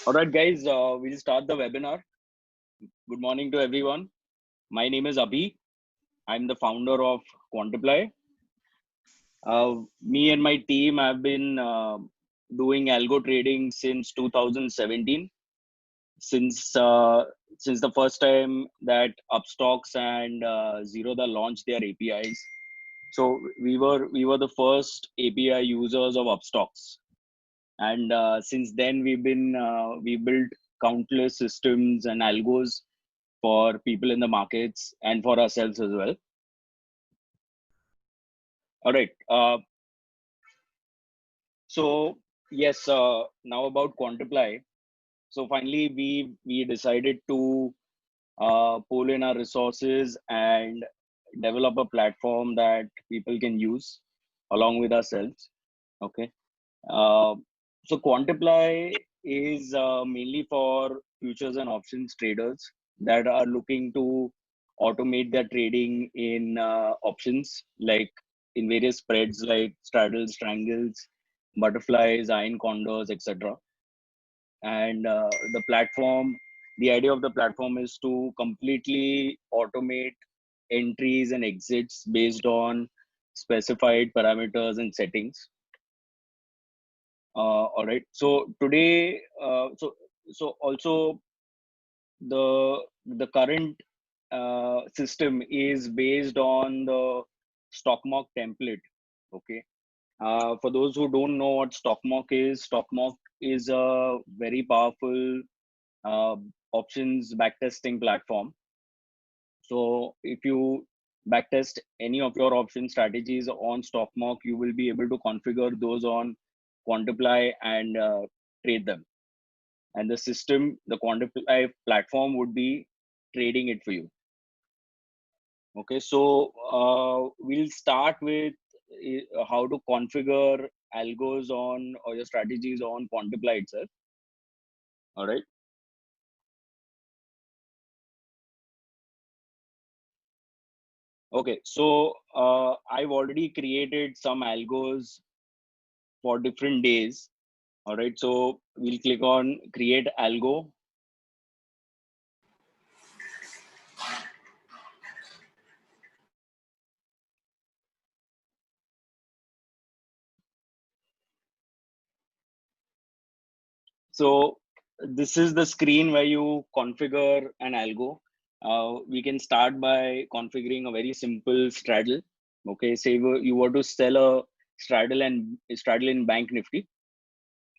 All right, guys, we'll start the webinar. Good morning to everyone. My name is Abhi. I'm the founder of Quantiply. Me and my team have been doing algo trading since 2017. Since uh, since the first time that Upstocks and Zerodha launched their APIs, so we were the first API users of Upstocks, and since then we built countless systems and algos for people in the markets and for ourselves as well. All right. So yes, now about Quantiply. So finally, we decided to pull in our resources and develop a platform that people can use along with ourselves. Okay. Uh, so Quantiply is mainly for futures and options traders that are looking to automate their trading in options, like in various spreads like straddles, triangles, butterflies, iron condors, etc. And the idea of the platform is to completely automate entries and exits based on specified parameters and settings. All right. So today, so also the current system is based on the Stockmark template. Okay. For those who don't know what Stockmark is a very powerful uh, options backtesting platform. So if you backtest any of your option strategies on Stockmark, you will be able to configure those on Quantiply and trade them. And the system, the Quantiply platform would be trading it for you. Okay, so we'll start with how to configure algos on or your strategies on Quantiply itself. All right. Okay, so I've already created some algos for different days. All right, so we'll click on create algo. So this is the screen where you configure an algo. We can start by configuring a very simple straddle. Okay, say you were to sell a straddle in Bank Nifty.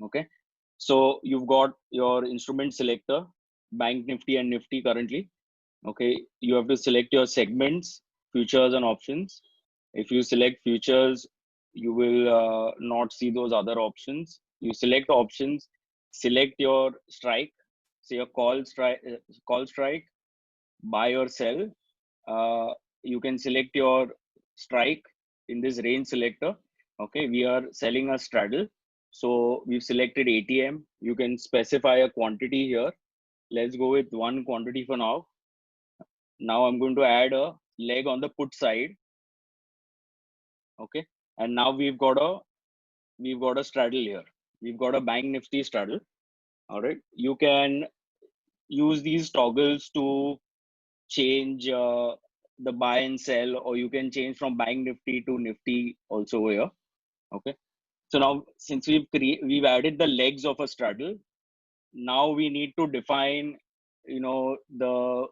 Okay, so you've got your instrument selector, Bank Nifty and Nifty currently. Okay, you have to select your segments, futures and options. If you select futures, you will not see those other options. You select options, select your strike, say your call strike, buy or sell. Uh, you can select your strike in this range selector. Okay, we are selling a straddle. So we've selected ATM. You can specify a quantity here. Let's go with one quantity for now. Now I'm going to add a leg on the put side. Okay, and now we've got a straddle here. We've got a Bank Nifty straddle. All right, you can use these toggles to change the buy and sell, or you can change from Bank Nifty to Nifty also here. Okay, so now since we've added the legs of a straddle, now we need to define the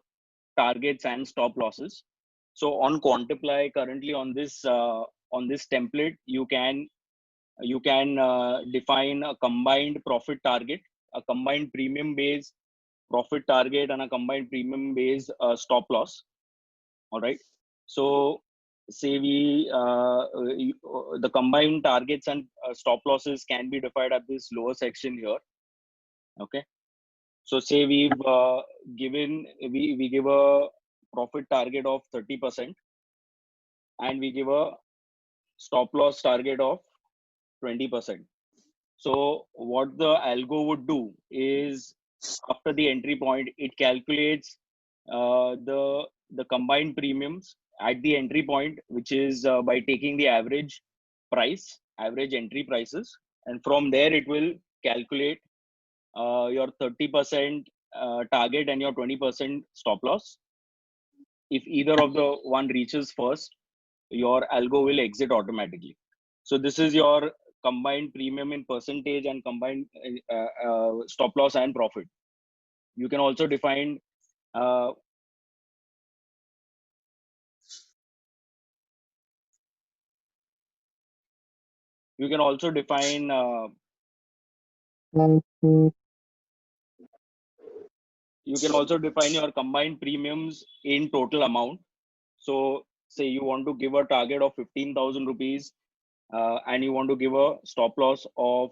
targets and stop losses. So on Quantiply, currently on this template, you can define a combined profit target, a combined premium base profit target, and a combined premium base stop loss. All right. So say the combined targets and stop losses can be defined at this lower section here. Okay. So say we give a profit target of 30%, and we give a stop loss target of 20%. So what the algo would do is, after the entry point, it calculates the combined premiums at the entry point, which is by taking the average entry prices, and from there it will calculate your 30% target and your 20% stop loss. If either of the one reaches first, your algo will exit automatically. So this is your combined premium in percentage and combined stop loss and profit. You can also define uh, you can also define your combined premiums in total amount. So say you want to give a target of 15,000 rupees and you want to give a stop loss of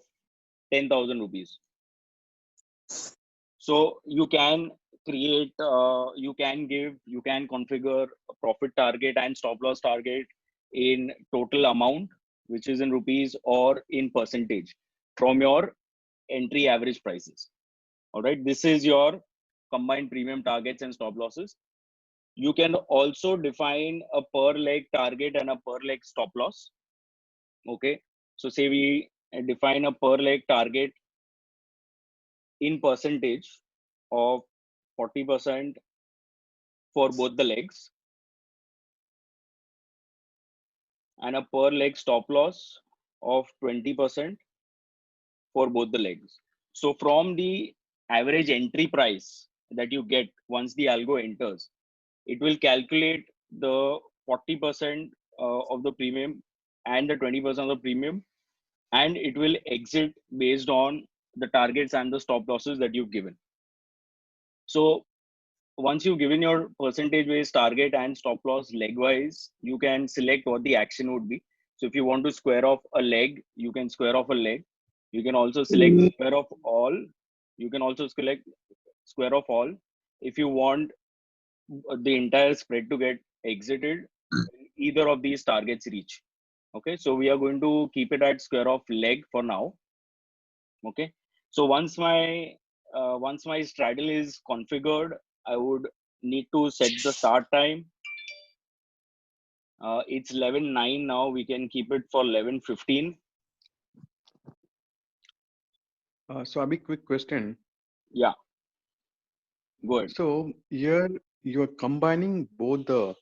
10,000 rupees. So you can create, you can configure a profit target and stop loss target in total amount, which is in rupees, or in percentage from your entry average prices. All right, this is your combined premium targets and stop losses. You can also define a per leg target and a per leg stop loss. Okay, so say we define a per leg target in percentage of 40% for both the legs, and a per leg stop loss of 20% for both the legs. So from the average entry price that you get once the algo enters, it will calculate the 40% of the premium and the 20% of the premium, and it will exit based on the targets and the stop losses that you've given. So once you've given your percentage based target and stop loss leg wise, you can select what the action would be. So if you want to square off a leg, you can square off a leg. You can also select square off all. You can also select square off all. If you want the entire spread to get exited, either of these targets reach. Okay, so we are going to keep it at square of leg for now. Okay, so once my straddle is configured, I would need to set the start time. It's 11:09 now. We can keep it for 11:15. So, Abhi, quick question. Yeah, go ahead. So here you're combining both the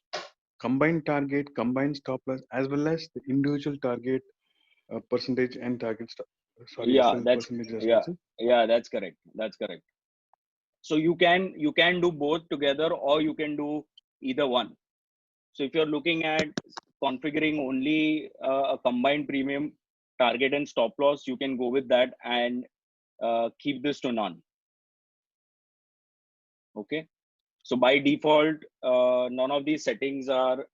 combined target, combined stop loss, as well as the individual target percentage and target sorry Yeah, SL that's percentage as well. yeah, Sir? yeah, that's correct. That's correct. So you can do both together, or you can do either one. So if you're looking at configuring only a combined premium target and stop loss, you can go with that and keep this to none. Okay. So by default, none of these settings are,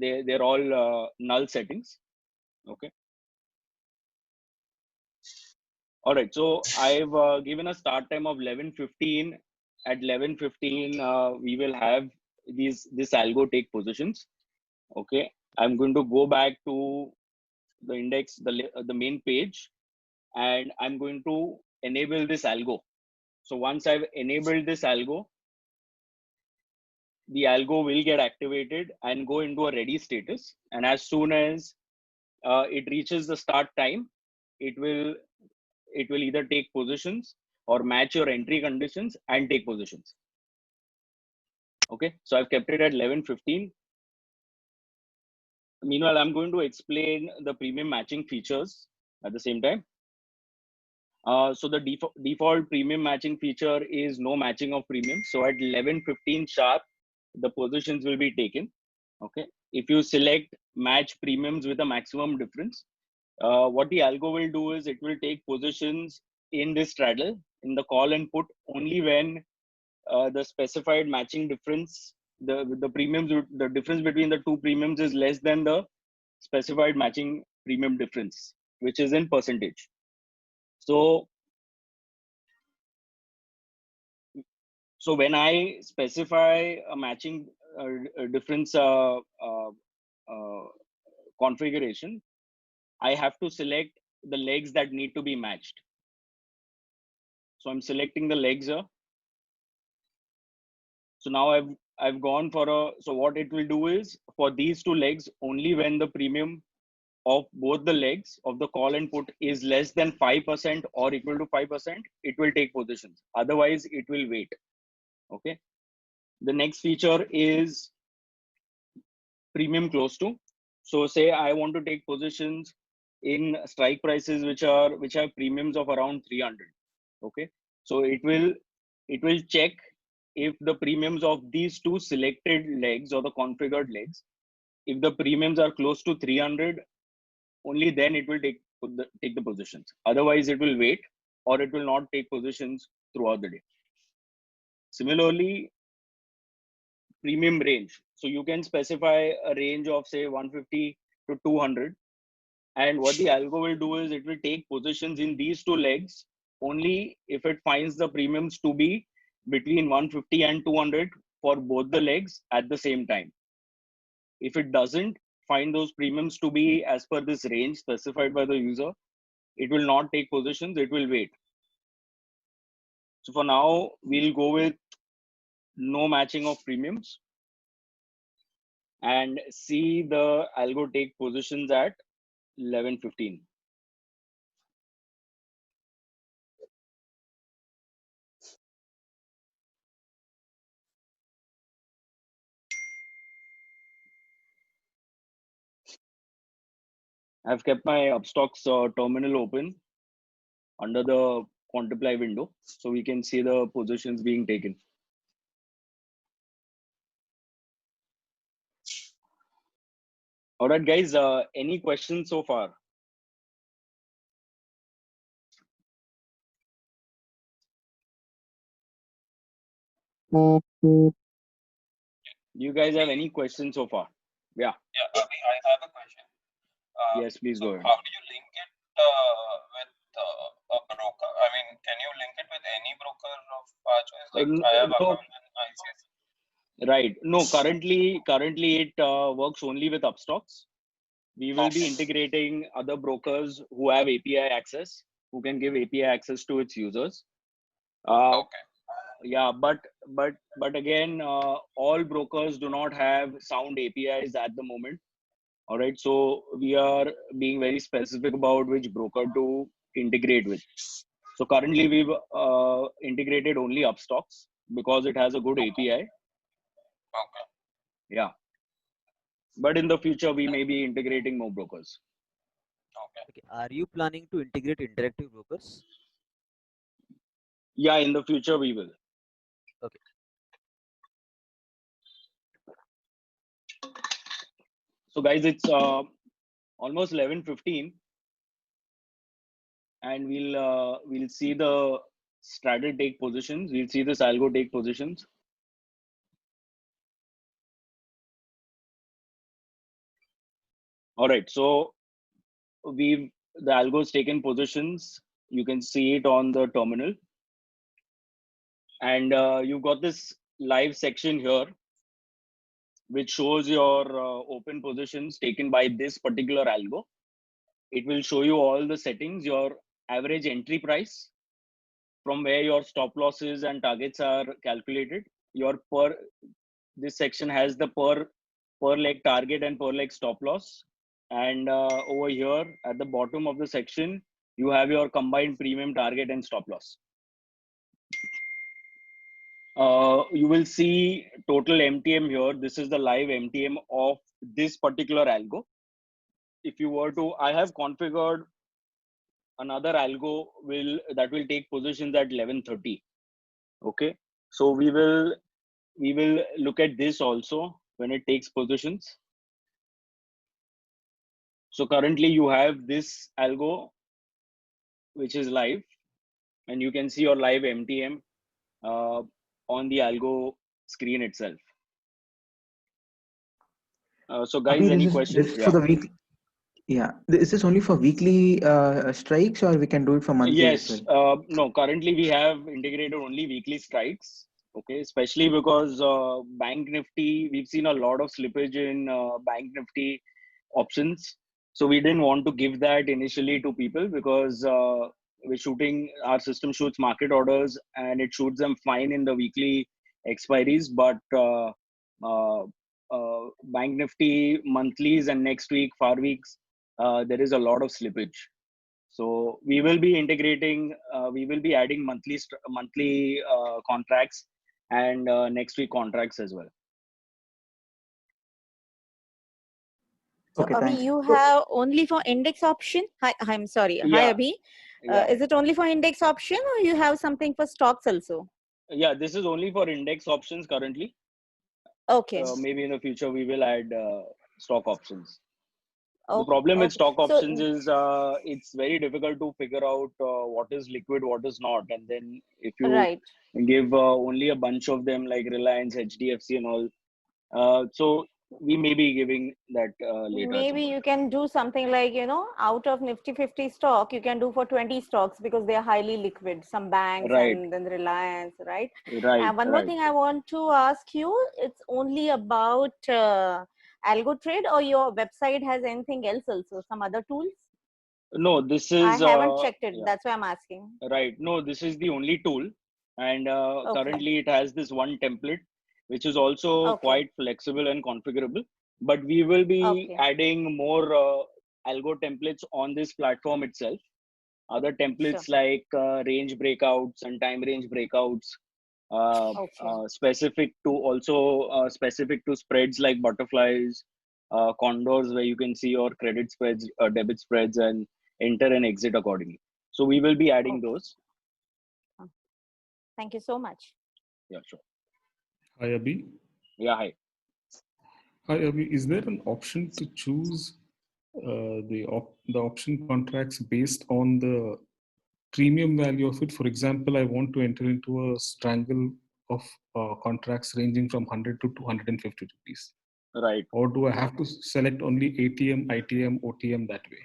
they're all null settings. Okay. All right. So I've given a start time of 11:15. At 11:15, we will have this algo take positions. Okay. I'm going to go back to the index, the main page, and I'm going to enable this algo. So once I've enabled this algo, the algo will get activated and go into a ready status. And as soon as it reaches the start time, it will either take positions or match your entry conditions and take positions. Okay, so I've kept it at 11:15. Meanwhile, I'm going to explain the premium matching features at the same time. So the default premium matching feature is no matching of premium. So at 11:15 sharp, the positions will be taken. Okay. If you select match premiums with a maximum difference, what the algo will do is it will take positions in this straddle in the call and put only when the specified matching difference, the premiums, the difference between the two premiums is less than the specified matching premium difference, which is in percentage. So so when I specify a matching difference configuration, I have to select the legs that need to be matched. So I'm selecting the legs here. So now I've gone for a, so what it will do is for these two legs, only when the premium of both the legs of the call and put is less than 5% or equal to 5%, it will take positions. Otherwise, it will wait. Okay. The next feature is premium close to. So say I want to take positions in strike prices which have premiums of around 300. Okay. So it will check if the premiums of these two selected legs or the configured legs, if the premiums are close to 300, only then it will take the positions. Otherwise, it will wait or it will not take positions throughout the day. Similarly, premium range. So you can specify a range of say 150 to 200. And what the algo will do is it will take positions in these two legs only if it finds the premiums to be between 150 and 200 for both the legs at the same time. If it doesn't find those premiums to be as per this range specified by the user, it will not take positions, it will wait. So for now, we'll go with no matching of premiums and see the algo take positions at 11:15. I've kept my Upstocks terminal open under the Quantiply window so we can see the positions being taken. All right, guys, any questions so far? Do you guys have any questions so far? Yeah. Yeah, I have a question. Yes, please so go ahead. how do you link it with a broker? I mean, can you link it with any broker of our choice? Like I have No, account in ICICI. right. No, currently it works only with Upstocks. We will be Okay. integrating other brokers who have API access, who can give API access to its users. Okay. Yeah, but again, all brokers do not have sound APIs at the moment. All right, so we are being very specific about which broker to integrate with. So currently we've integrated only Upstocks because it has a good API. Okay. Yeah, but in the future we may be integrating more brokers. Okay. Are you planning to integrate interactive brokers? Yeah, in the future we will. Okay. So guys, it's almost 11:15, and we'll see the straddle take positions. We'll see this algo take positions. All right, so the algo's taken positions. You can see it on the terminal, and you've got this live section here, which shows your open positions taken by this particular algo. It will show you all the settings, your average entry price, from where your stop losses and targets are calculated. This section has the per leg target and per leg stop loss. And over here at the bottom of the section, you have your combined premium target and stop loss. You will see total MTM here. This is the live MTM of this particular algo. If you were to, I have configured another algo that will take positions at 11:30. Okay, so we will look at this also when it takes positions. So currently you have this algo which is live, and you can see your live MTM on the algo screen itself. So guys, any questions? This is for the week. Yeah, is this only for weekly strikes, or we can do it for monthly Yes. as well? No, currently we have integrated only weekly strikes. Okay, especially because Bank Nifty, we've seen a lot of slippage in Bank Nifty options. So we didn't want to give that initially to people because our system shoots market orders and it shoots them fine in the weekly expiries. But Bank Nifty monthlies and next week, far weeks, there is a lot of slippage. So we will be integrating, we will be adding monthly contracts and next week contracts as well. So Okay, Abhi, thanks. you have only for index option? Hi, I'm sorry. Hi, Yeah. Abhi. Yeah, Is it only for index option or you have something for stocks also? yeah. This is only for index options currently. Okay. Maybe in the future we will add stock options. The Okay. problem with Okay. stock So options is it's very difficult to figure out what is liquid, what is not, and then if you right. give only a bunch of them like Reliance, HDFC, and all, so we may be giving that later. at some Maybe point. you can do something like, out of Nifty 50 stock, you can do for 20 stocks because they are highly liquid, some banks Right, and then Reliance, right? right, And one more right. thing I want to ask you, it's only about Algo Trade or your website has anything else also, some other tools? No, this I is haven't checked it. yeah, That's why I'm asking. right. No, this is the only tool, and Okay. currently it has this one template, which is also Okay. quite flexible and configurable. But we will be Okay. adding more algo templates on this platform itself. Other templates Sure. like range breakouts and time range breakouts, Okay. specific to spreads like butterflies, condors, where you can see your credit spreads, debit spreads, and enter and exit accordingly. So we will be adding Okay. those. Thank you so much. Yeah, sure. Hi, Abhi. Yeah, hi. Hi, Abhi. Is there an option to choose the option contracts based on the premium value of it? For example, I want to enter into a strangle of contracts ranging from 100 to 250 rupees. Right. Or do I have to select only ATM, ITM, OTM that way?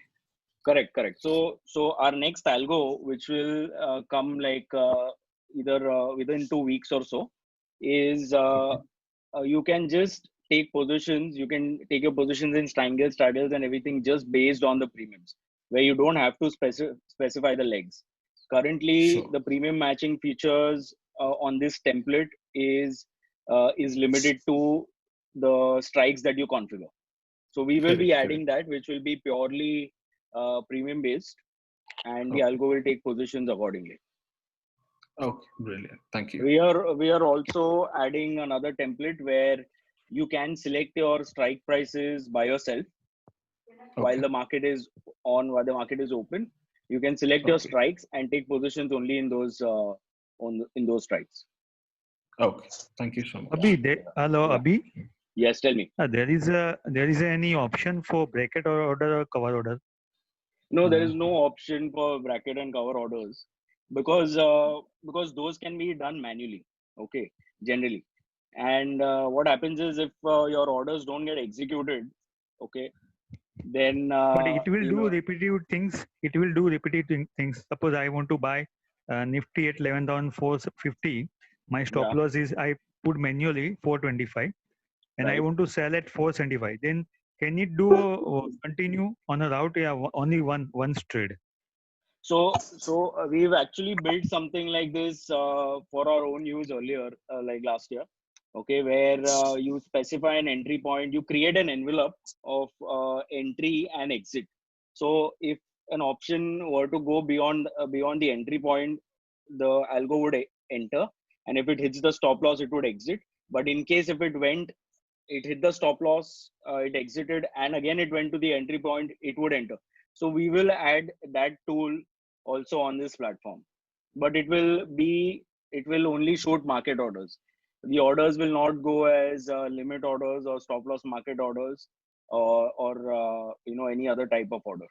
Correct. So our next algo, which will come like either within 2 weeks or so, is you can just take positions. You can take your positions in strangles, straddles, and everything just based on the premiums, where you don't have to specify the legs. Currently, Sure. the premium matching features on this template is limited to the strikes that you configure. So we will be adding that, which will be purely premium based, and the algo will take positions accordingly. Okay, brilliant. Thank you. We are also adding another template where you can select your strike prices by yourself while the market is on, while the market is open. You can select your strikes and take positions only in those in those strikes. Okay, thank you so much. Abhi, hello, Yeah. Abhi. Yes, tell me. There is any option for bracket order or cover order? No, there is no option for bracket and cover orders because those can be done manually. Okay, generally, and what happens is if your orders don't get executed, okay, then But it will do repetitive things. It will do repetitive things. Suppose I want to buy Nifty at 11,450. My stop loss is I put manually 425, and I want to sell at 475. Then can it do continue on a route? Yeah, only one trade. So we've actually built something like this for our own use earlier, like last year. Okay, where you specify an entry point, you create an envelope of entry and exit. So if an option were to go beyond the entry point, the algo would enter, and if it hits the stop loss, it would exit. But in case if it hit the stop loss, it exited, and again it went to the entry point, it would enter. So we will add that tool also on this platform, but it will only shoot market orders. The orders will not go as limit orders or stop loss market orders or any other type of order.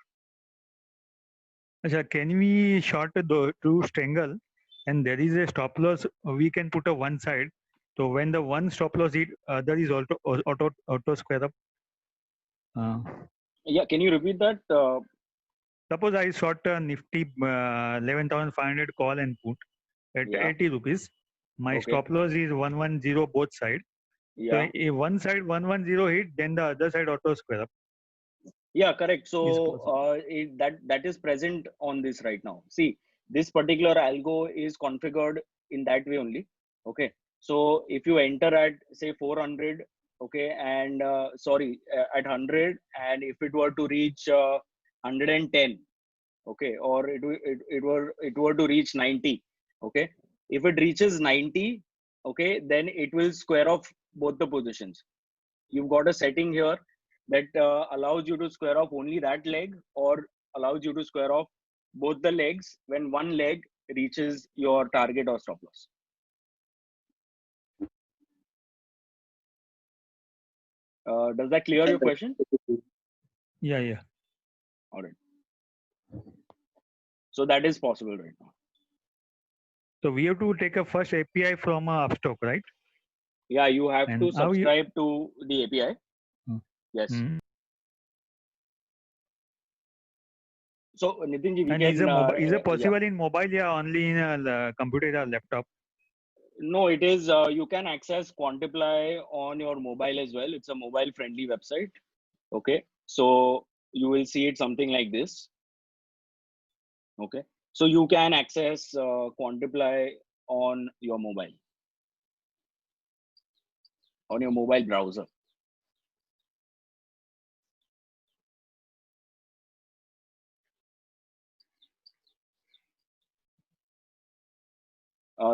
Can we short to strangle, and there is a stop loss? We can put a one side. So when the one stop loss hit, other is auto square up. Yeah, can you repeat that? Suppose I short a Nifty 11,500 call and put at 80 rupees. My stop loss is 110 both side. Yeah. So if one side 110 hit, then the other side auto square up. Yeah, correct. So that is present on this right now. See, this particular algo is configured in that way only. Okay. So if you enter at say 400 okay, and at 100, and if it were to reach 110, okay, or it were to reach 90, okay, if it reaches 90, okay, then it will square off both the positions. You've got a setting here that allows you to square off only that leg, or allows you to square off both the legs when one leg reaches your target or stop loss. Does that clear your question? Yeah. All right. So that is possible right now. So we have to take a first API from Upstock, right? Yeah, you have And to how you- subscribe to the API. Yes. Hmm. So Nitinji, we And can. is it yeah. possible in mobile? Yeah, only in a computer or laptop. No, it is. You can access Quantiply on your mobile as well. It's a mobile-friendly website. Okay, so you will see it something like this. Okay, so you can access Quantiply on your mobile browser.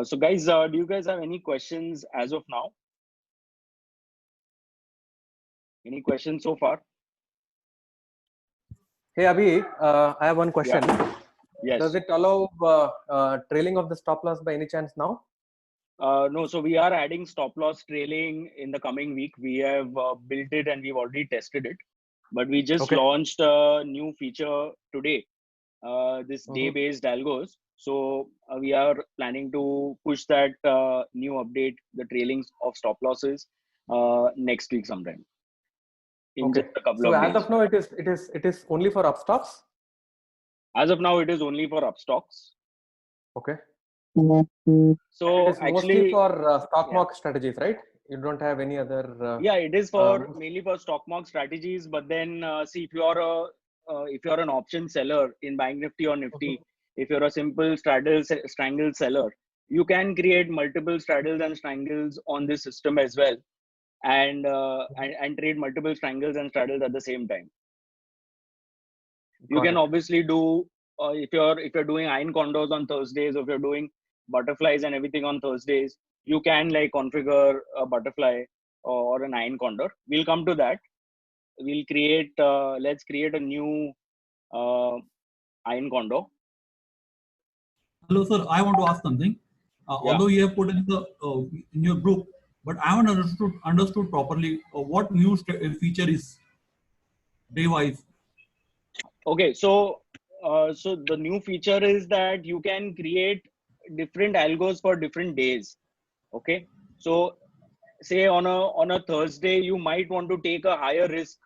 So guys, do you guys have any questions as of now? Any questions so far? Hey Abhi, I have one question. Yes. Does it allow trailing of the stop loss by any chance now? No, so we are adding stop loss trailing in the coming week. We have built it and we've already tested it, but we just launched a new feature today, this day-based algos. So we are planning to push that new update, the trailing of stop losses, next week sometime. In just a couple So of as days. of now, it is only for upstocks. As of now, it is only for upstocks. Okay. So it is actually, mostly for stock market strategies, right? You don't have any other. Yeah, it is for mainly for stock market strategies. But then, see, if you're an option seller in Bank Nifty or Nifty, if you're a simple strangle seller, you can create multiple straddles and strangles on this system as well, and trade multiple strangles and straddles at the same time. You can obviously do if you're doing iron condors on Thursdays, or if you're doing butterflies and everything on Thursdays, you can like configure a butterfly or an iron condor. We'll come to that. We'll create let's create a new iron condor. Hello sir, I want to ask something. Although you have put in the in your group, but I haven't understood properly what new feature is day wise. Okay, so so the new feature is that you can create different algos for different days. Okay, so say on a Thursday, you might want to take a higher risk.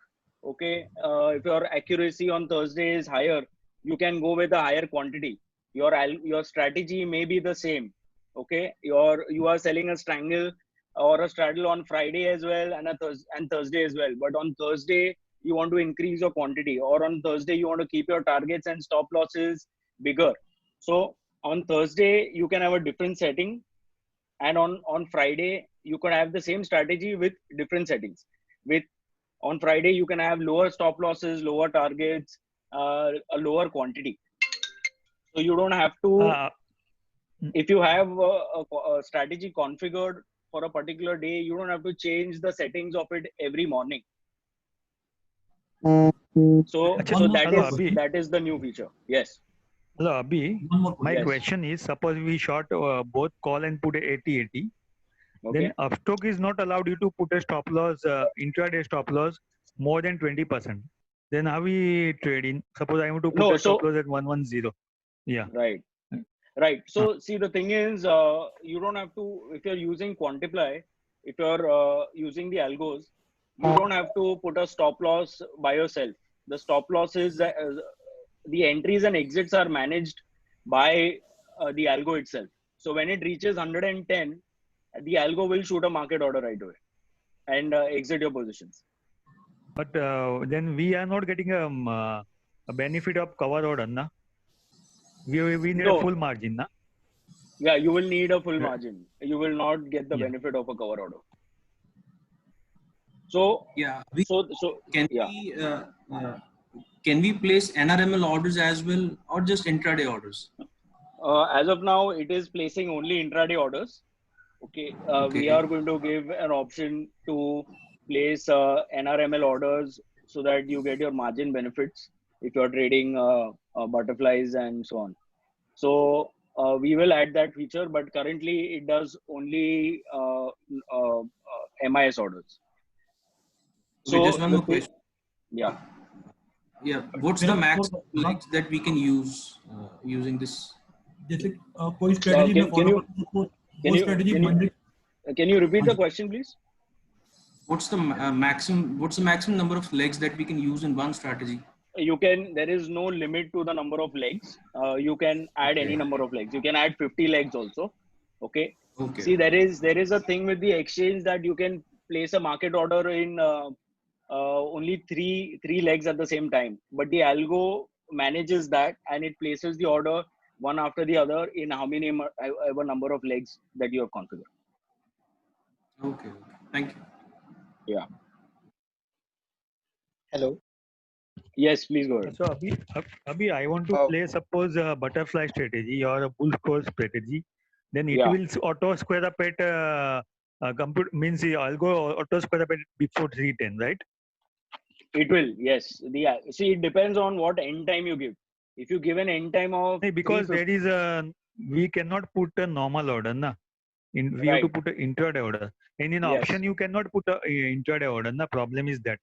Okay, if your accuracy on Thursday is higher, you can go with a higher quantity. Your strategy may be the same. Okay, you are selling a strangle or a straddle on Friday as well, and Thursday as well. But on Thursday, you want to increase your quantity, or on Thursday you want to keep your targets and stop losses bigger. So on Thursday, you can have a different setting, and on Friday you could have the same strategy with different settings. On Friday you can have lower stop losses, lower targets, a lower quantity. So you don't have to. If you have a strategy configured for a particular day, you don't have to change the settings of it every morning. So that is the new feature. Yes. Hello, Abhi. My question is: suppose we short both call and put a 80-80, then Upstock is not allowed you to put a stop loss, intraday stop loss more than 20%. Then how we trade in? Suppose I want to put a stop loss at 110. Yeah. Right. So see, the thing is, you don't have to, if you're using Quantiply, if you're using the algos, you don't have to put a stop loss by yourself. The stop loss is the entries and exits are managed by the algo itself. So when it reaches 110, the algo will shoot a market order right away and exit your positions. But then we are not getting a benefit of cover order, na? We need a full margin, na? Yeah, you will need a full margin. You will not get the benefit of a cover order. So Yeah, can yeah. we can we place NRML orders as well, or just intraday orders? As of now, it is placing only intraday orders. Okay, we Okay. are going to give an option to place NRML orders so that you get your margin benefits if you're trading butterflies and so on. So we will add that feature, but currently it does only MIS orders. Okay, just So one more question. Yeah. Yeah, what's the max legs that we can use using this? जैसे कोई strategy में follow करते हैं तो वो strategy Monday. Can you repeat the question, please? What's the maximum number of legs that we can use in one strategy? There is no limit to the number of legs. You can add any number of legs. You can add 50 legs also. Okay. See, there is a thing with the exchange that you can place a market order in only three legs at the same time, but the algo manages that and it places the order one after the other in how many ever number of legs that you have configured. Okay. Thank you. Yeah. Hello. Yes, please go ahead. So Abhi, I want to play suppose a butterfly strategy or a bull score strategy. Then it will auto square up at compute means I'll go auto square up at before 310, right? It will, yes. See, it depends on what end time you give. If you give an end time of because there is we cannot put a normal order, na. We have to put an intraday order. And in option you cannot put a intraday order. The problem is that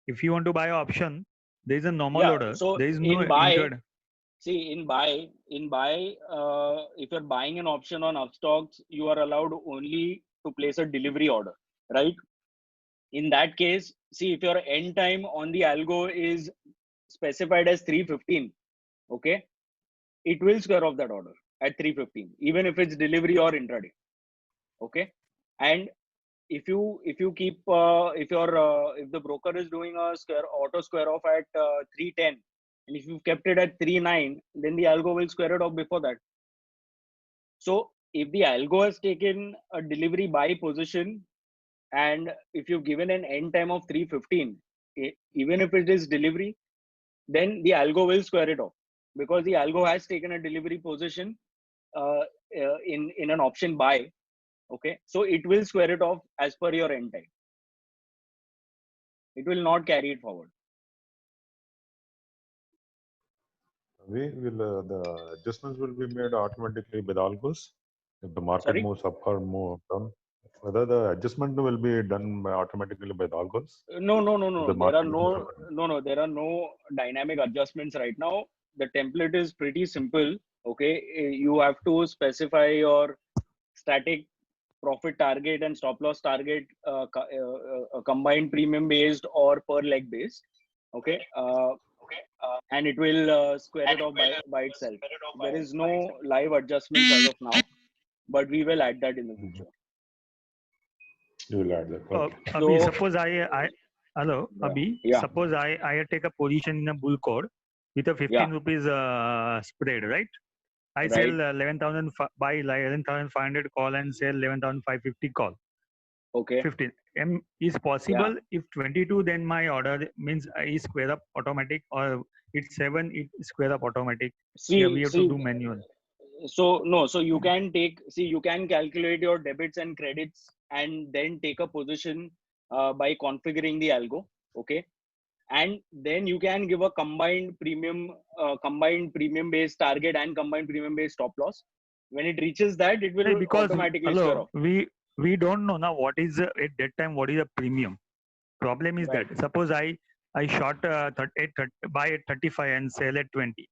if you want to buy option, there is a normal order. So there is no intraday. See, in buy, if you're buying an option on Upstocks, you are allowed only to place a delivery order, right? In that case, see, if your end time on the algo is specified as 3:15, okay, it will square off that order at 3:15, even if it's delivery or intraday. Okay, and if you keep if the broker is doing a auto square off at 3:10, and if you've kept it at 3:09, then the algo will square it off before that. So if the algo has taken a delivery buy position, and if you've given an end time of 3:15, even if it is delivery, then the algo will square it off because the algo has taken a delivery position in an option buy. Okay, so it will square it off as per your end time. It will not carry it forward. We will the adjustments will be made automatically by the algos if the market moves up or move down. Whether the adjustment will be done automatically by the algos? No. There are no dynamic adjustments right now. The template is pretty simple. Okay, you have to specify your static profit target and stop loss target combined premium based or per leg based. Okay, and it will square it off by itself. There is no live adjustments as of now, but we will add that in the future. You will add that. Okay. Abhi, suppose Abhi, suppose I take a position in a bull code with a 15 rupees spread, right? I sell 11,000 buy 11,500 call and sell 11,550 call. Okay. 15 is possible. If 22, then my order means is square up automatic, or it's 7, it square up automatic. We have to do manual. So no, so you can you can calculate your debits and credits and then take a position by configuring the algo. Okay. And then you can give a combined premium based target and combined premium based stop loss. When it reaches that, it will automatically square off. We don't know now what is at that time what is a premium. Problem is that suppose I short buy at 35 and sell at 20.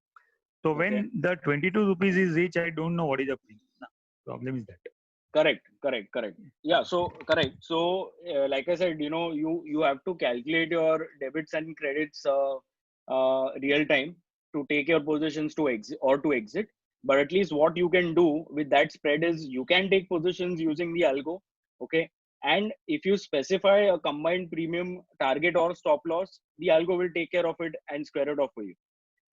So when the 22 rupees is reached, I don't know what is the premium. Problem is that. Correct. Yeah, so correct. So like I said, you have to calculate your debits and credits real time to take your positions to exit. But at least what you can do with that spread is you can take positions using the algo. Okay. And if you specify a combined premium target or stop loss, the algo will take care of it and square it off for you.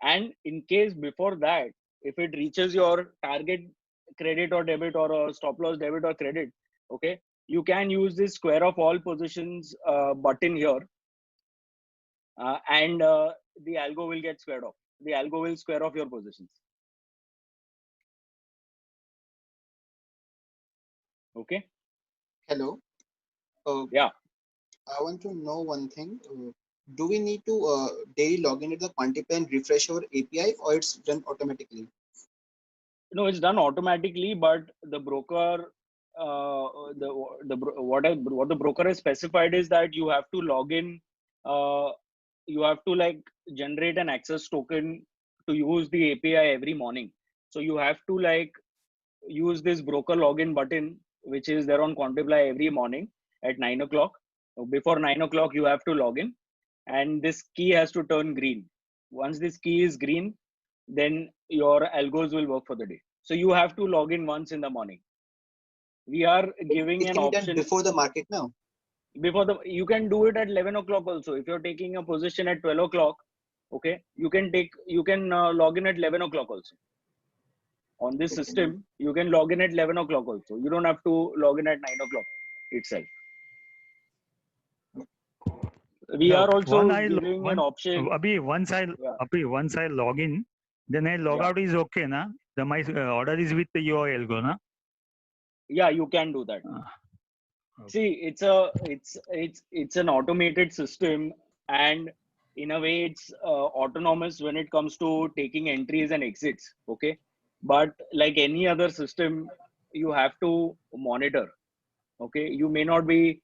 And in case before that, if it reaches your target credit or debit or a stop loss debit or credit, okay, you can use this square of all positions button here, and the algo will get squared off. The algo will square off your positions. Okay. Hello. Yeah. I want to know one thing. Do we need to daily log in at the Quantiply and refresh our API, or it's done automatically? No, it's done automatically, but the broker, what the broker has specified is that you have to log in. You have to like generate an access token to use the API every morning. So you have to like use this broker login button, which is there on Quantiply every morning at 9 o'clock. Before 9 o'clock, you have to log in, and this key has to turn green. Once this key is green, then your algos will work for the day. So you have to log in once in the morning. We are giving It an can be option done before the market now. Before you can do it at 11 o'clock also. If you're taking a position at 12 o'clock, okay, you can log in at 11 o'clock also. On this system, you can log in at 11 o'clock also. You don't have to log in at 9 o'clock itself. We are also giving an option. Once I log in, then I log out is okay, na? My order is with your algo, na? Yeah, you can do that. See, it's an automated system, and in a way, it's autonomous when it comes to taking entries and exits. Okay, but like any other system, you have to monitor. Okay, you may not be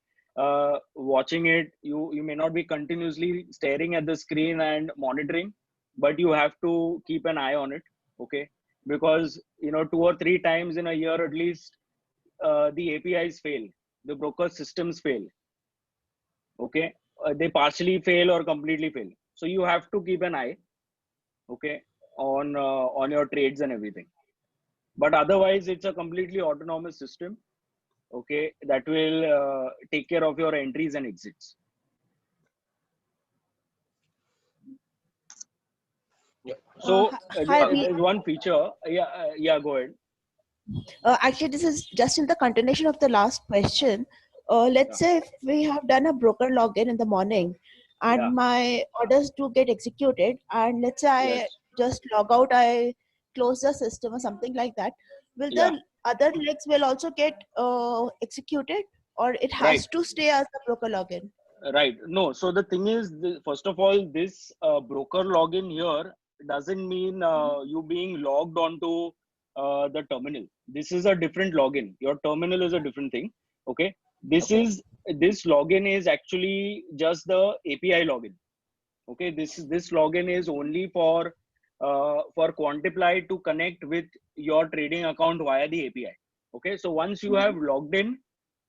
watching it. You may not be continuously staring at the screen and monitoring, but you have to keep an eye on it. Okay, because 2 or 3 times in a year at least, the APIs fail, the broker systems fail. Okay, they partially fail or completely fail. So you have to keep an eye, okay, on your trades and everything. But otherwise, it's a completely autonomous system, okay, that will take care of your entries and exits. So there's one feature. Yeah, go ahead. Actually, this is just in the continuation of the last question. Let's say if we have done a broker login in the morning and my orders do get executed, and let's say I just log out, I close the system or something like that, will the other legs will also get executed, or it has to stay as a broker login? Right. No. So the thing is, first of all, this broker login here doesn't mean you being logged onto the terminal. This is a different login. Your terminal is a different thing. Okay. This login is actually just the API login. Okay. This login is only for Quantiply to connect with your trading account via the API. Okay. So once you have logged in,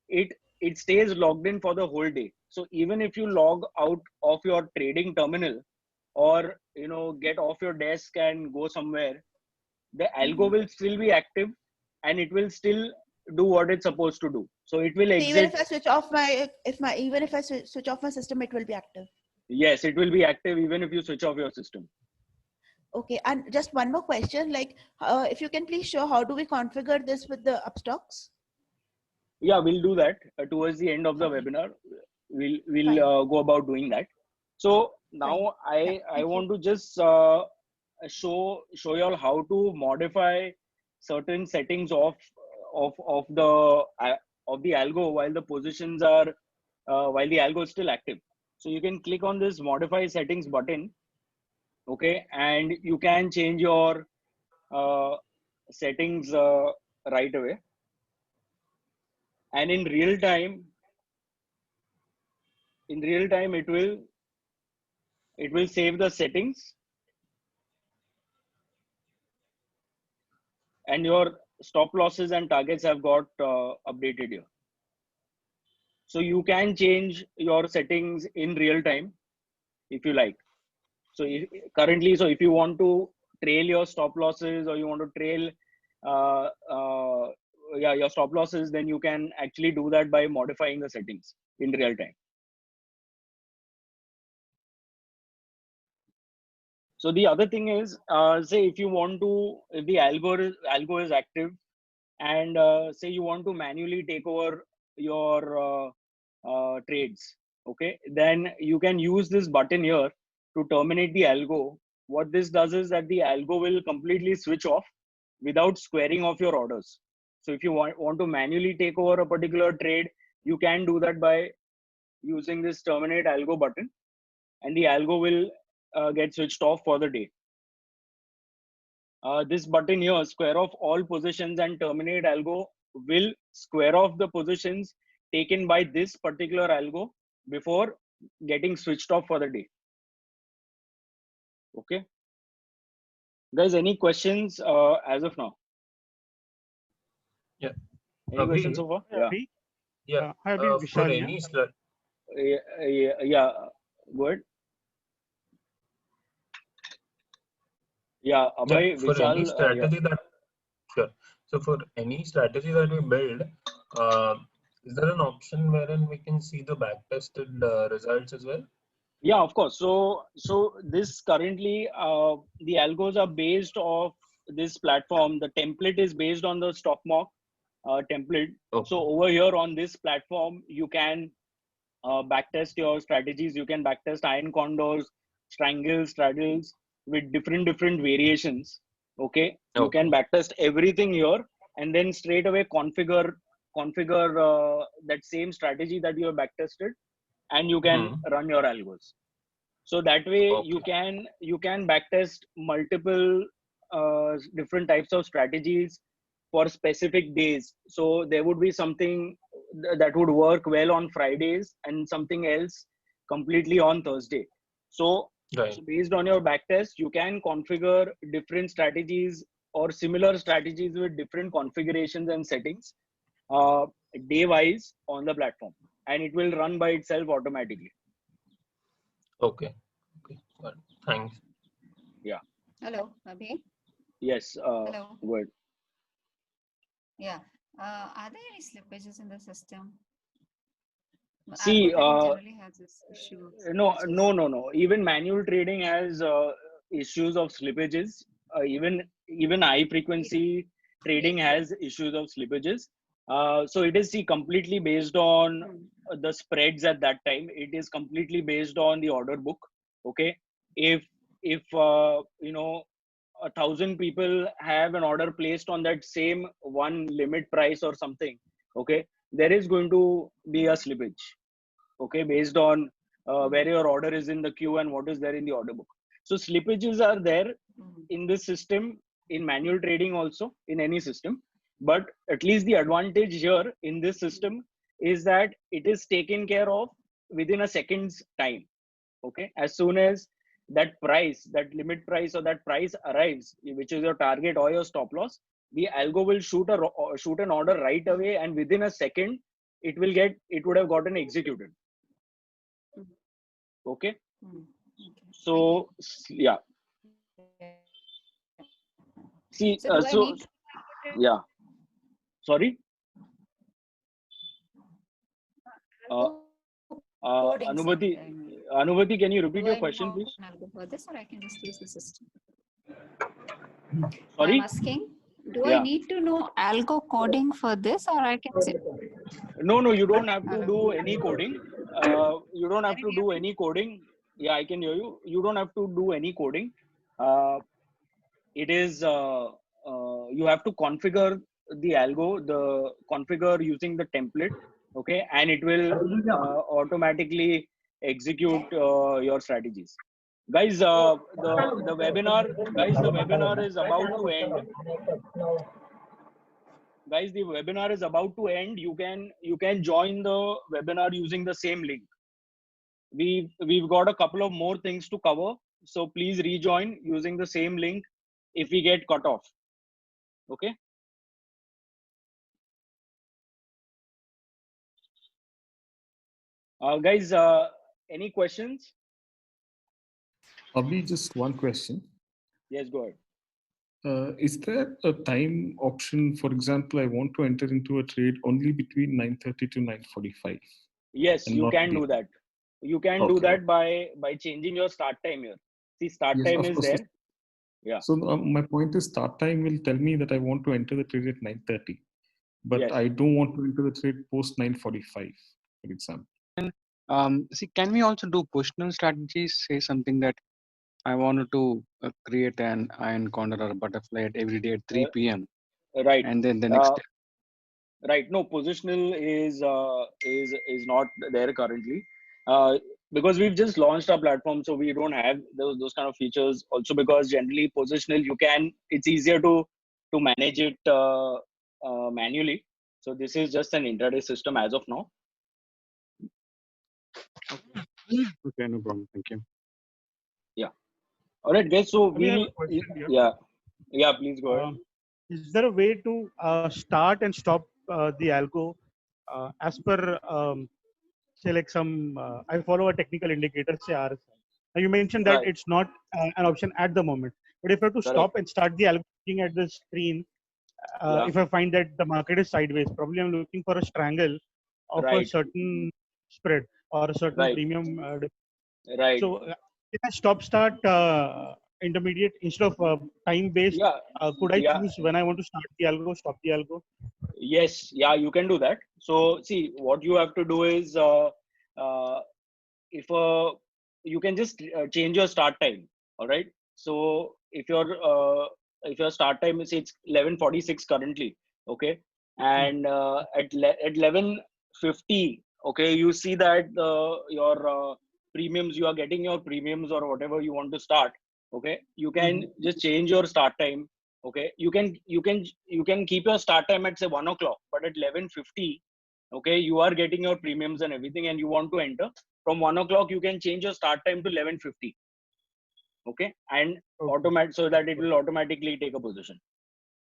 it stays logged in for the whole day. So even if you log out of your trading terminal, or get off your desk and go somewhere, the algo will still be active, and it will still do what it's supposed to do. So it will exit. Even if I switch off switch off my system, it will be active. Yes, it will be active even if you switch off your system. Okay, and just one more question, like if you can please show how do we configure this with the Upstocks? Yeah, we'll do that towards the end of the webinar. We'll go about doing that. So now I want to just show you all how to modify certain settings of the algo while the positions are while the algo is still active. So you can click on this modify settings button, okay, and you can change your settings right away. And in real time it will save the settings, and your stop losses and targets have got updated here. So you can change your settings in real time if you like. So if you want to trail your stop losses, or you want to trail your stop losses, then you can actually do that by modifying the settings in real time. So the other thing is, say if the algo is active, and say you want to manually take over your trades, okay, then you can use this button here to terminate the algo. What this does is that the algo will completely switch off without squaring off your orders. So if you want to manually take over a particular trade, you can do that by using this terminate algo button, and the algo will get switched off for the day. This button here, square off all positions and terminate algo, will square off the positions taken by this particular algo before getting switched off for the day. Okay. Guys, any questions as of now? Yeah. Any questions so far? Yeah. Yeah. Hi, Abhi, For Vishal here. any strat, Yeah. Go ahead. Yeah, Abhay, yeah, for any Vishal, strategy that sure. So for any strategy that we build, is there an option wherein we can see the back-tested results as well? yeah, of course. So this currently, the algos are based off this platform. The template is based on the stock mock template. Okay. So over here on this platform, you can backtest your strategies. You can backtest iron condors, strangles, straddles with different variations. Okay, you can backtest everything here, and then straight away configure that same strategy that you have backtested, and you can run your algos. So that way you can backtest multiple different types of strategies for specific days. So there would be something that would work well on Fridays and something else completely on Thursday. So, so based on your backtest, you can configure different strategies or similar strategies with different configurations and settings day wise on the platform, and it will run by itself automatically. Okay. Well, thanks. Yeah. Hello, Abhi. Yes. Hello. Good. Yeah. Are there any slippages in the system? See, Algo trading generally has this issue. No. Even manual trading has issues of slippages. Even high frequency trading has issues of slippages. So it is completely based on the spreads at that time. It is completely based on the order book. Okay, if 1,000 people have an order placed on that same one limit price or something, okay, there is going to be a slippage. Okay, based on where your order is in the queue and what is there in the order book. So slippages are there in this system, in manual trading also, in any system. But at least the advantage here in this system is that it is taken care of within a second's time. Okay, as soon as that price, that limit price or that price arrives, which is your target or your stop loss, the algo will shoot an order right away, and within a second it would have gotten executed. Okay. So yeah. See, so yeah. Sorry. Anubhati, can you repeat your question, please? For this, or I can just use the system. Sorry. I'm asking, do I need to know algo coding for this, or I can say? No, you don't have to do any coding. You don't have to do any coding. Yeah, I can hear you. You don't have to do any coding. It is you have to configure the algo, configure using the template. Okay, and it will automatically execute your strategies. Guys, the webinar is about to end. Guys, the webinar is about to end. You can join the webinar using the same link. We've got a couple of more things to cover, so please rejoin using the same link if we get cut off. Okay. Guys, any questions? Abhi, just one question. Yes, go ahead. Is there a time option? For example, I want to enter into a trade only between 9:30 to 9:45. Yes, you can do that. You can do that by changing your start time here. See, start time is there. Yeah. So my point is, start time will tell me that I want to enter the trade at 9:30. but Yes. I don't want to enter the trade post 9:45, for example. See, can we also do positional strategies? Say something that I wanted to create an iron condor or butterfly at every day at 3 p.m. Right. And then the next day. Right. No, positional is not there currently, because we've just launched our platform, so we don't have those kind of features. Also, because generally positional, it's easier to manage it manually. So this is just an intraday system as of now. Okay, no problem. Thank you. Yeah. All right, guys. So We have we'll a question here. yeah. Please go ahead. Is there a way to start and stop the algo as per say like some I follow a technical indicator, say RSI. Now you mentioned that Right. it's not an option at the moment, but if I have to Correct. stop and start the algo looking at the screen, Yeah. if I find that the market is sideways, probably I'm looking for a strangle of a Right. certain spread or a certain Right. premium. Right. So if I start intermediate instead of time based, Yeah. could I Yeah. choose when I want to start the algo, stop the algo? Yes, yeah, you can do that. So see, what you have to do is if you can just change your start time. All right. So if your start time is, it's 11:46 currently, okay, and at 11:50, okay, you see that your premiums, you are getting your premiums or whatever you want to start. Okay, you can just change your start time. Okay, you can keep your start time at say 1 o'clock, but at 11:50, okay, you are getting your premiums and everything, and you want to enter from 1 o'clock. You can change your start time to 11:50. Okay, and automatic, so that it will automatically take a position.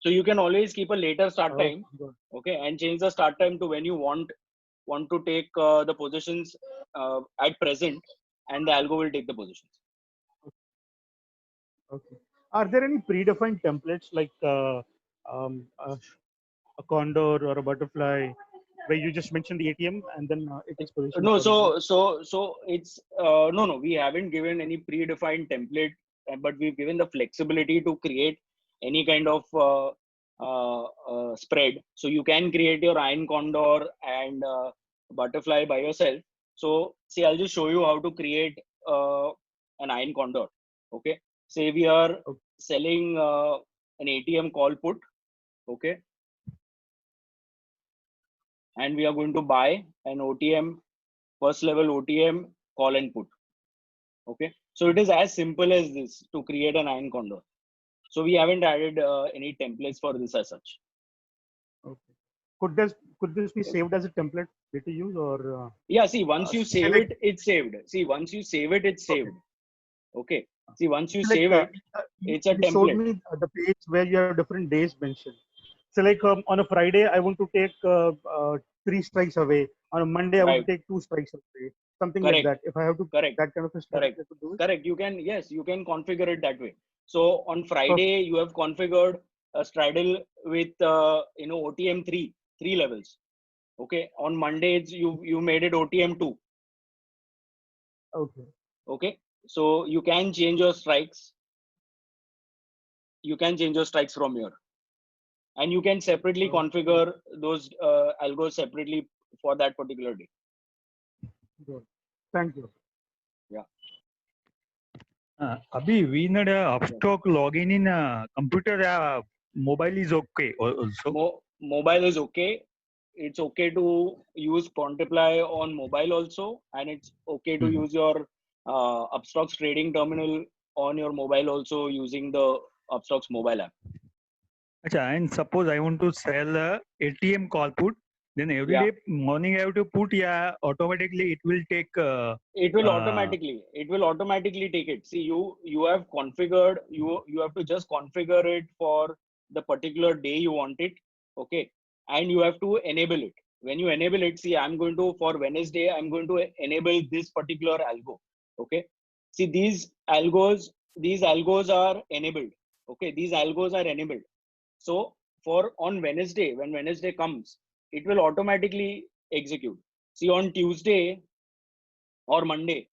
So you can always keep a later start time, okay, and change the start time to when you want to take the positions at present, and the algo will take the positions. Okay. Are there any predefined templates like a condor or a butterfly, where you just mention the ATM and then it takes position? No, accordingly? so it's no, we haven't given any predefined template, but we've given the flexibility to create any kind of spread. So you can create your iron condor and butterfly by yourself. So see, I'll just show you how to create an iron condor. Okay, say we are selling an ATM call put. Okay, and we are going to buy an OTM, first level OTM call and put. Okay, so it is as simple as this to create an iron condor. So we haven't added any templates for this as such. Okay. Could this be saved as a template to use, or Yeah, see, once you save select- it, it's saved. See, once you save it, it's saved. Okay. See, once you like, save it, it's a you showed template. me the page where you have different days mentioned. So like on a Friday, I want to take 3 strikes away. On a Monday, I want Right. to take 2 strikes away. Something Correct. like that. If I have to Correct. that kind of a strategy Correct. to do it. Correct. You can, yes, you can configure it that way. So on Friday, you have configured a straddle with OTM 3 levels. Okay. On Mondays, you made it OTM 2. Okay. Okay. So you can change your strikes. You can change your strikes from here, and you can separately configure those algos separately for that particular day. Good. Thank you. Yeah. Abhi, we need a upstock login in computer. Mobile is okay also. Mobile is okay. It's okay to use Quantiply on mobile also, and it's okay to use your Upstocks trading terminal on your mobile also using the Upstocks mobile app. Achha, and suppose I want to sell a ATM call put, then every Yeah. day morning I have to put, automatically it will take. It will automatically take it. See, you have configured, you have to just configure it for the particular day you want it. Okay, and you have to enable it. When you enable it, see, I'm going to, for Wednesday, I'm going to enable this particular algo. Okay, see, these algos are enabled. Okay, these algos are enabled. So for on Wednesday, when Wednesday comes, it will automatically execute. See, on Tuesday or Monday,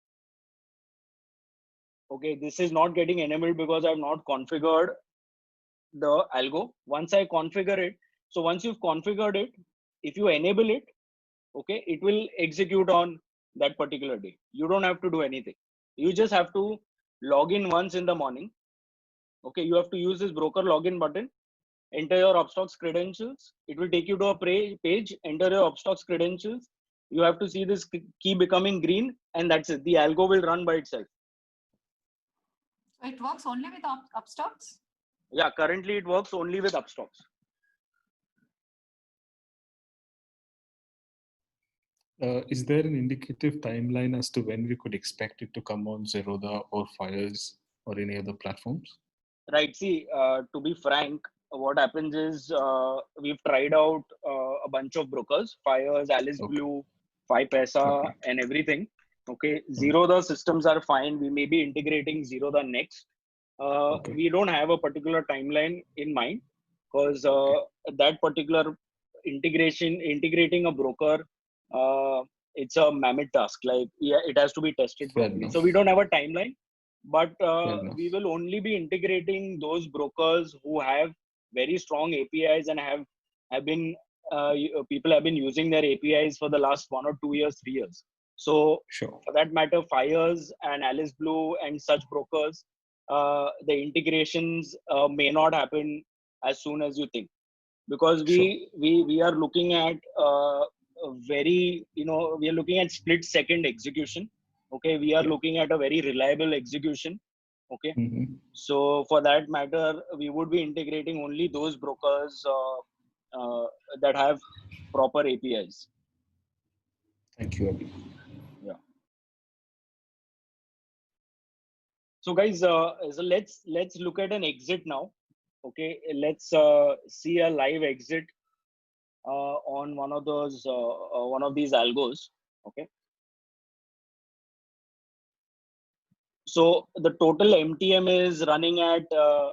okay, this is not getting enabled because I have not configured the algo. Once I configure it, So once you've configured it, if you enable it, okay, it will execute on that particular day. You don't have to do anything. You just have to log in once in the morning. Okay, you have to use this broker login button, enter your Upstox credentials. It will take you to a page, enter your Upstox credentials. You have to see this key becoming green, and that's it. The algo will run by itself. So it works only with Upstox? Yeah, currently it works only with Upstox. Is there an indicative timeline as to when we could expect it to come on Zerodha or Fires or any other platforms? Right. See, to be frank, what happens is we've tried out a bunch of brokers, Fires, Alice Blue, 5paisa, and everything. Okay, Zerodha systems are fine. We may be integrating Zerodha next. We don't have a particular timeline in mind because that particular integrating a broker, it's a mammoth task. Like, yeah, it has to be tested properly. So we don't have a timeline, but we will only be integrating those brokers who have very strong APIs and have been people have been using their APIs for the last 1 or 2 years, 3 years. So for that matter, Fires and Alice Blue and such brokers, the integrations may not happen as soon as you think, because we are looking at very, we are looking at split second execution. Okay, we are looking at a very reliable execution. Okay, so for that matter, we would be integrating only those brokers that have proper APIs. Thank you, Abhi. Yeah. So guys, so let's look at an exit now. Okay, let's see a live exit on one of these algos. Okay. So the total MTM is running at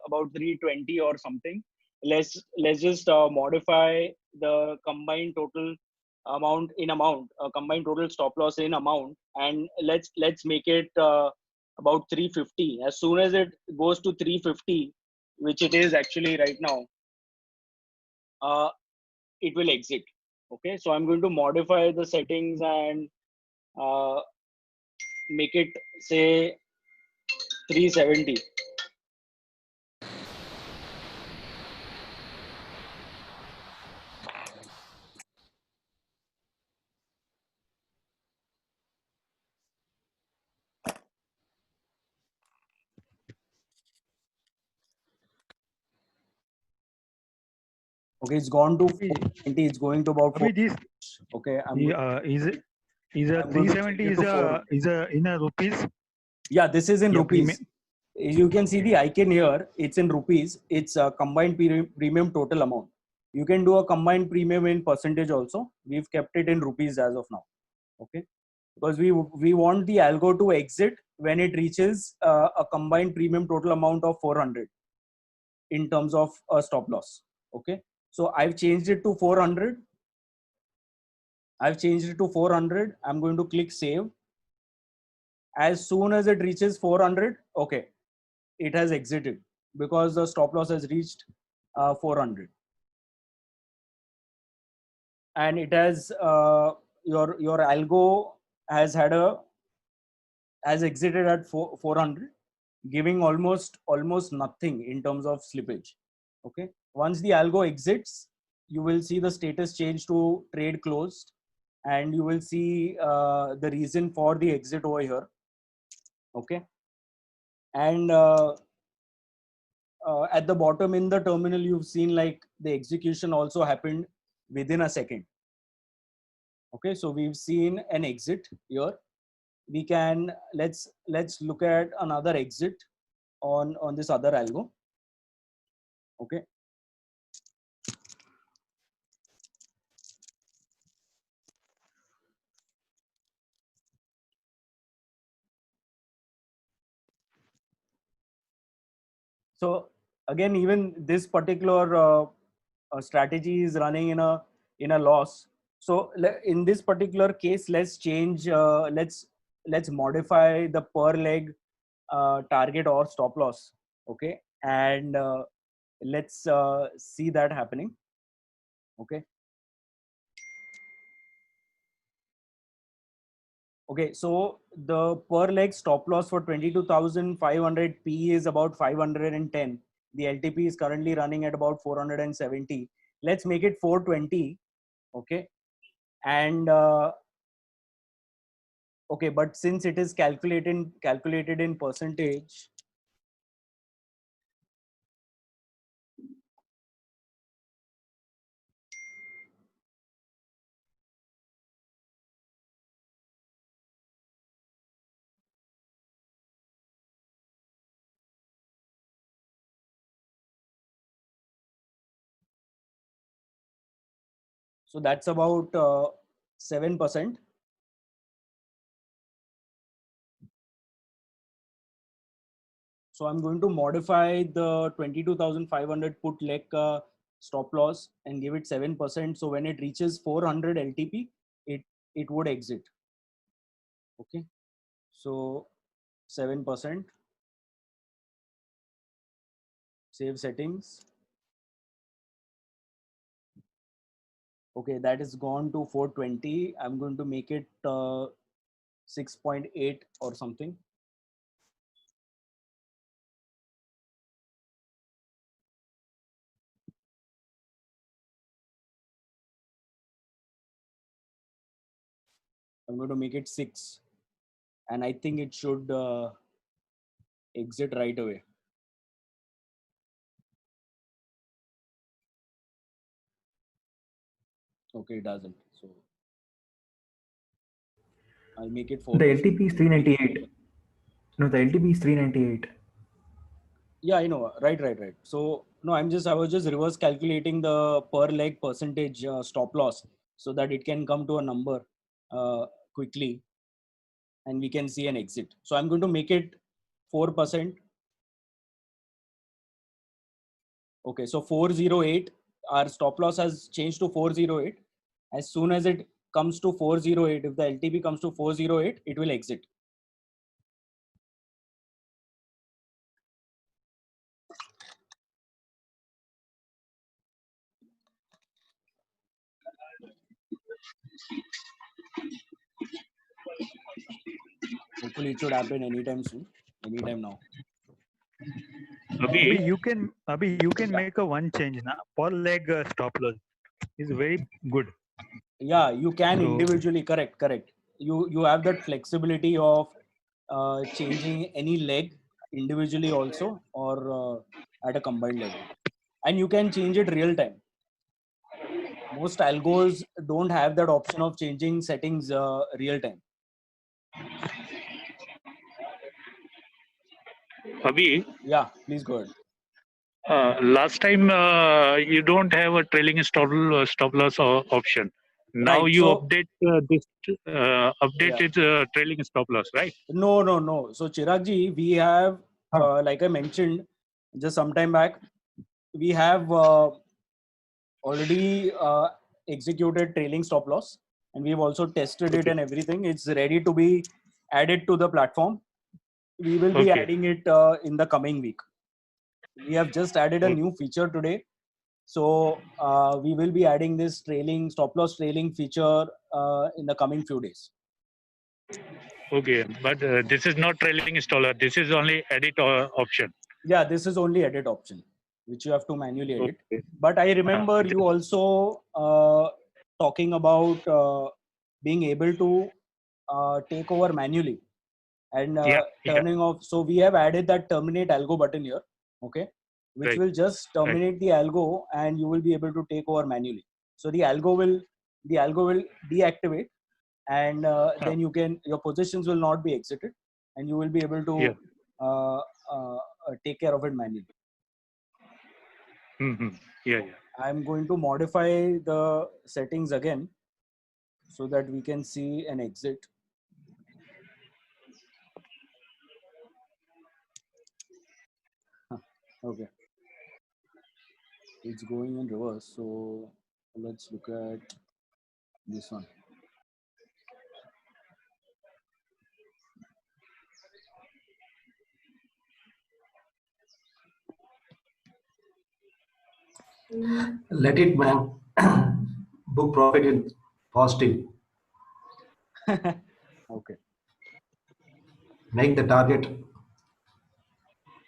about 320 or something. Let's just modify the combined total amount in amount, combined total stop loss in amount, and let's make it about 350. As soon as it goes to 350, which it is actually right now, it will exit. Okay, so I'm going to modify the settings and make it say 370. Okay, it's gone to 420. It's going to about 4. Okay, Is a 370 is a in a rupees? Yeah, this is in rupees. You can see the icon here. It's in rupees. It's a combined premium total amount. You can do a combined premium in percentage also. We've kept it in rupees as of now. Okay, because we want the algo to exit when it reaches a combined premium total amount of 400 in terms of a stop loss. Okay, so I've changed it to 400. I'm going to click save. As soon as it reaches 400, okay, it has exited because the stop loss has reached 400, and it has your algo has exited at 400, giving almost nothing in terms of slippage. Okay, once the algo exits, you will see the status change to trade closed, and you will see the reason for the exit over here. Okay, and at the bottom in the terminal, you've seen like the execution also happened within a second. Okay, so we've seen an exit here. We can let's look at another exit on this other algo. Okay, so again, even this particular strategy is running in a loss. So in this particular case, let's change. Let's modify the per leg target or stop loss. Okay, and let's see that happening. Okay. Okay, so the per leg stop loss for 22,500 P is about 510. The LTP is currently running at about 470. Let's make it 420. Okay. And okay, but since it is calculated in percentage, so that's about 7%. So I'm going to modify the 22,500 put leg stop loss and give it 7%. So when it reaches 400 LTP, it would exit. Okay. So 7%. Save settings. Okay, that is gone to 420. I'm going to make it 6.8 or something. I'm going to make it 6. And I think it should exit right away. Okay, it doesn't. So I'll make it 4%. The LTP is 398. No, the LTP is 398. Yeah, I know. Right. So no, I was just reverse calculating the per leg percentage stop loss so that it can come to a number quickly and we can see an exit. So I'm going to make it 4%. Okay, so 408, our stop loss has changed to 408. As soon as it comes to 408, if the LTP comes to 408, it will exit. Hopefully it should happen anytime soon, anytime now. Abhi, you can make a one change now. Per leg stop loss is very good. Yeah, you can So- individually, correct. You have that flexibility of changing any leg individually also or at a combined level. And you can change it real time. Most algos don't have that option of changing settings real time. Abhi, Yeah, please go ahead. last time you don't have a trailing stop loss option. Now Right, you so- update this updated trailing stop loss, right? No. So Chiragji, we have, like I mentioned just some time back, we have already executed trailing stop loss and we've also tested it and everything. It's ready to be added to the platform. We will be adding it in the coming week. We have just added a new feature today. So we will be adding this trailing stop loss trailing feature in the coming few days. Okay, but this is not trailing installer. This is only edit option. Yeah, this is only edit option, which you have to manually edit. But I remember you also talking about being able to take over manually and turning off. So we have added that terminate algo button here, okay, which Right. will just terminate the algo and you will be able to take over manually. So the algo will deactivate and then your positions will not be exited and you will be able to take care of it manually. Yeah. I'm going to modify the settings again so that we can see an exit. Okay. It's going in reverse. So let's look at this one. Let it burn. book profit in positive. Okay. Make the target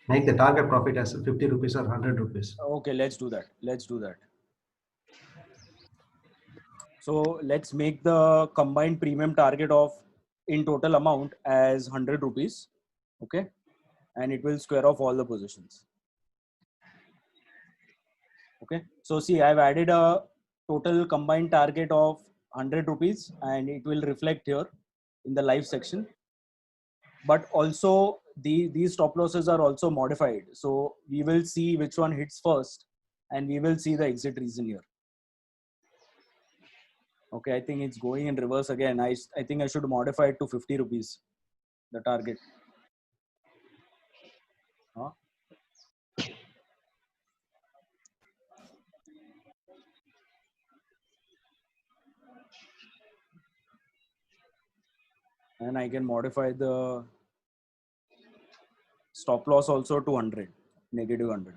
profit as 50 rupees or 100 rupees. Okay, let's do that. Let's do that. So let's make the combined premium target of in total amount as 100 rupees. Okay. And it will square off all the positions. Okay. So see, I've added a total combined target of 100 rupees and it will reflect here in the live section. But also these stop losses are also modified. So we will see which one hits first and we will see the exit reason here. Okay, I think it's going in reverse again. I think I should modify it to 50 rupees, the target. Huh? And I can modify the stop loss also to 100, negative 100.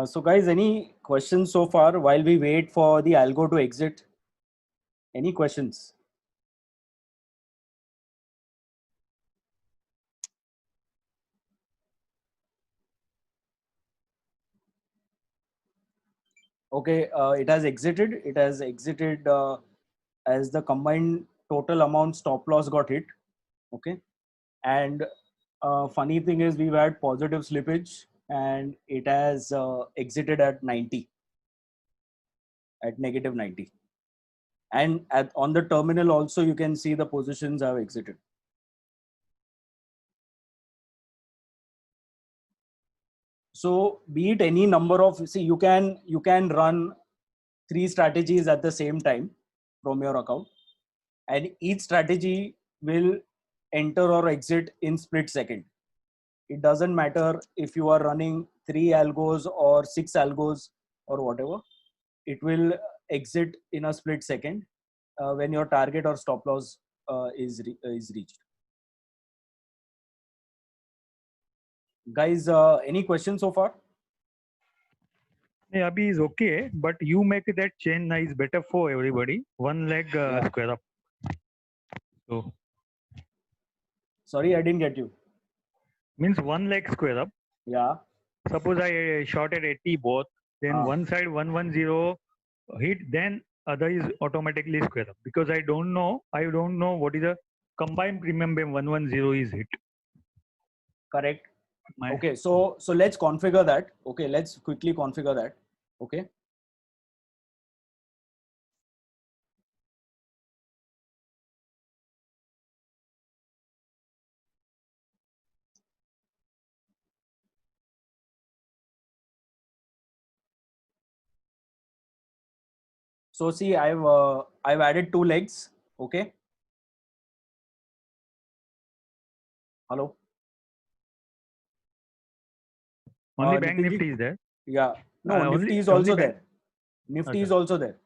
So guys, any questions so far while we wait for the algo to exit? Any questions? Okay, it has exited. It has exited as the combined total amount stop loss got hit. Okay, and funny thing is we've had positive slippage and it has exited at 90, at negative 90. And on the terminal also you can see the positions have exited. So be it any number of, see, you can run 3 strategies at the same time from your account, and each strategy will enter or exit in split second. It doesn't matter if you are running 3 algos or 6 algos or whatever, it will exit in a split second when your target or stop loss is reached. Guys, any questions so far? Yeah, Abhi is okay, but you make that chain is better for everybody. One leg square up. So sorry, I didn't get you. Means one leg square up. Yeah. Suppose I shorted 80 both, then one side 110 hit, then other is automatically square up because I don't know what is the combined premium when 110 is hit. Correct. Okay, so let's configure that. Okay, let's quickly configure that. Okay. So see, I've added 2 legs. Okay. Hello. Only bank Nifty is there. Yeah. No, Nifty is also there. Nifty is also there.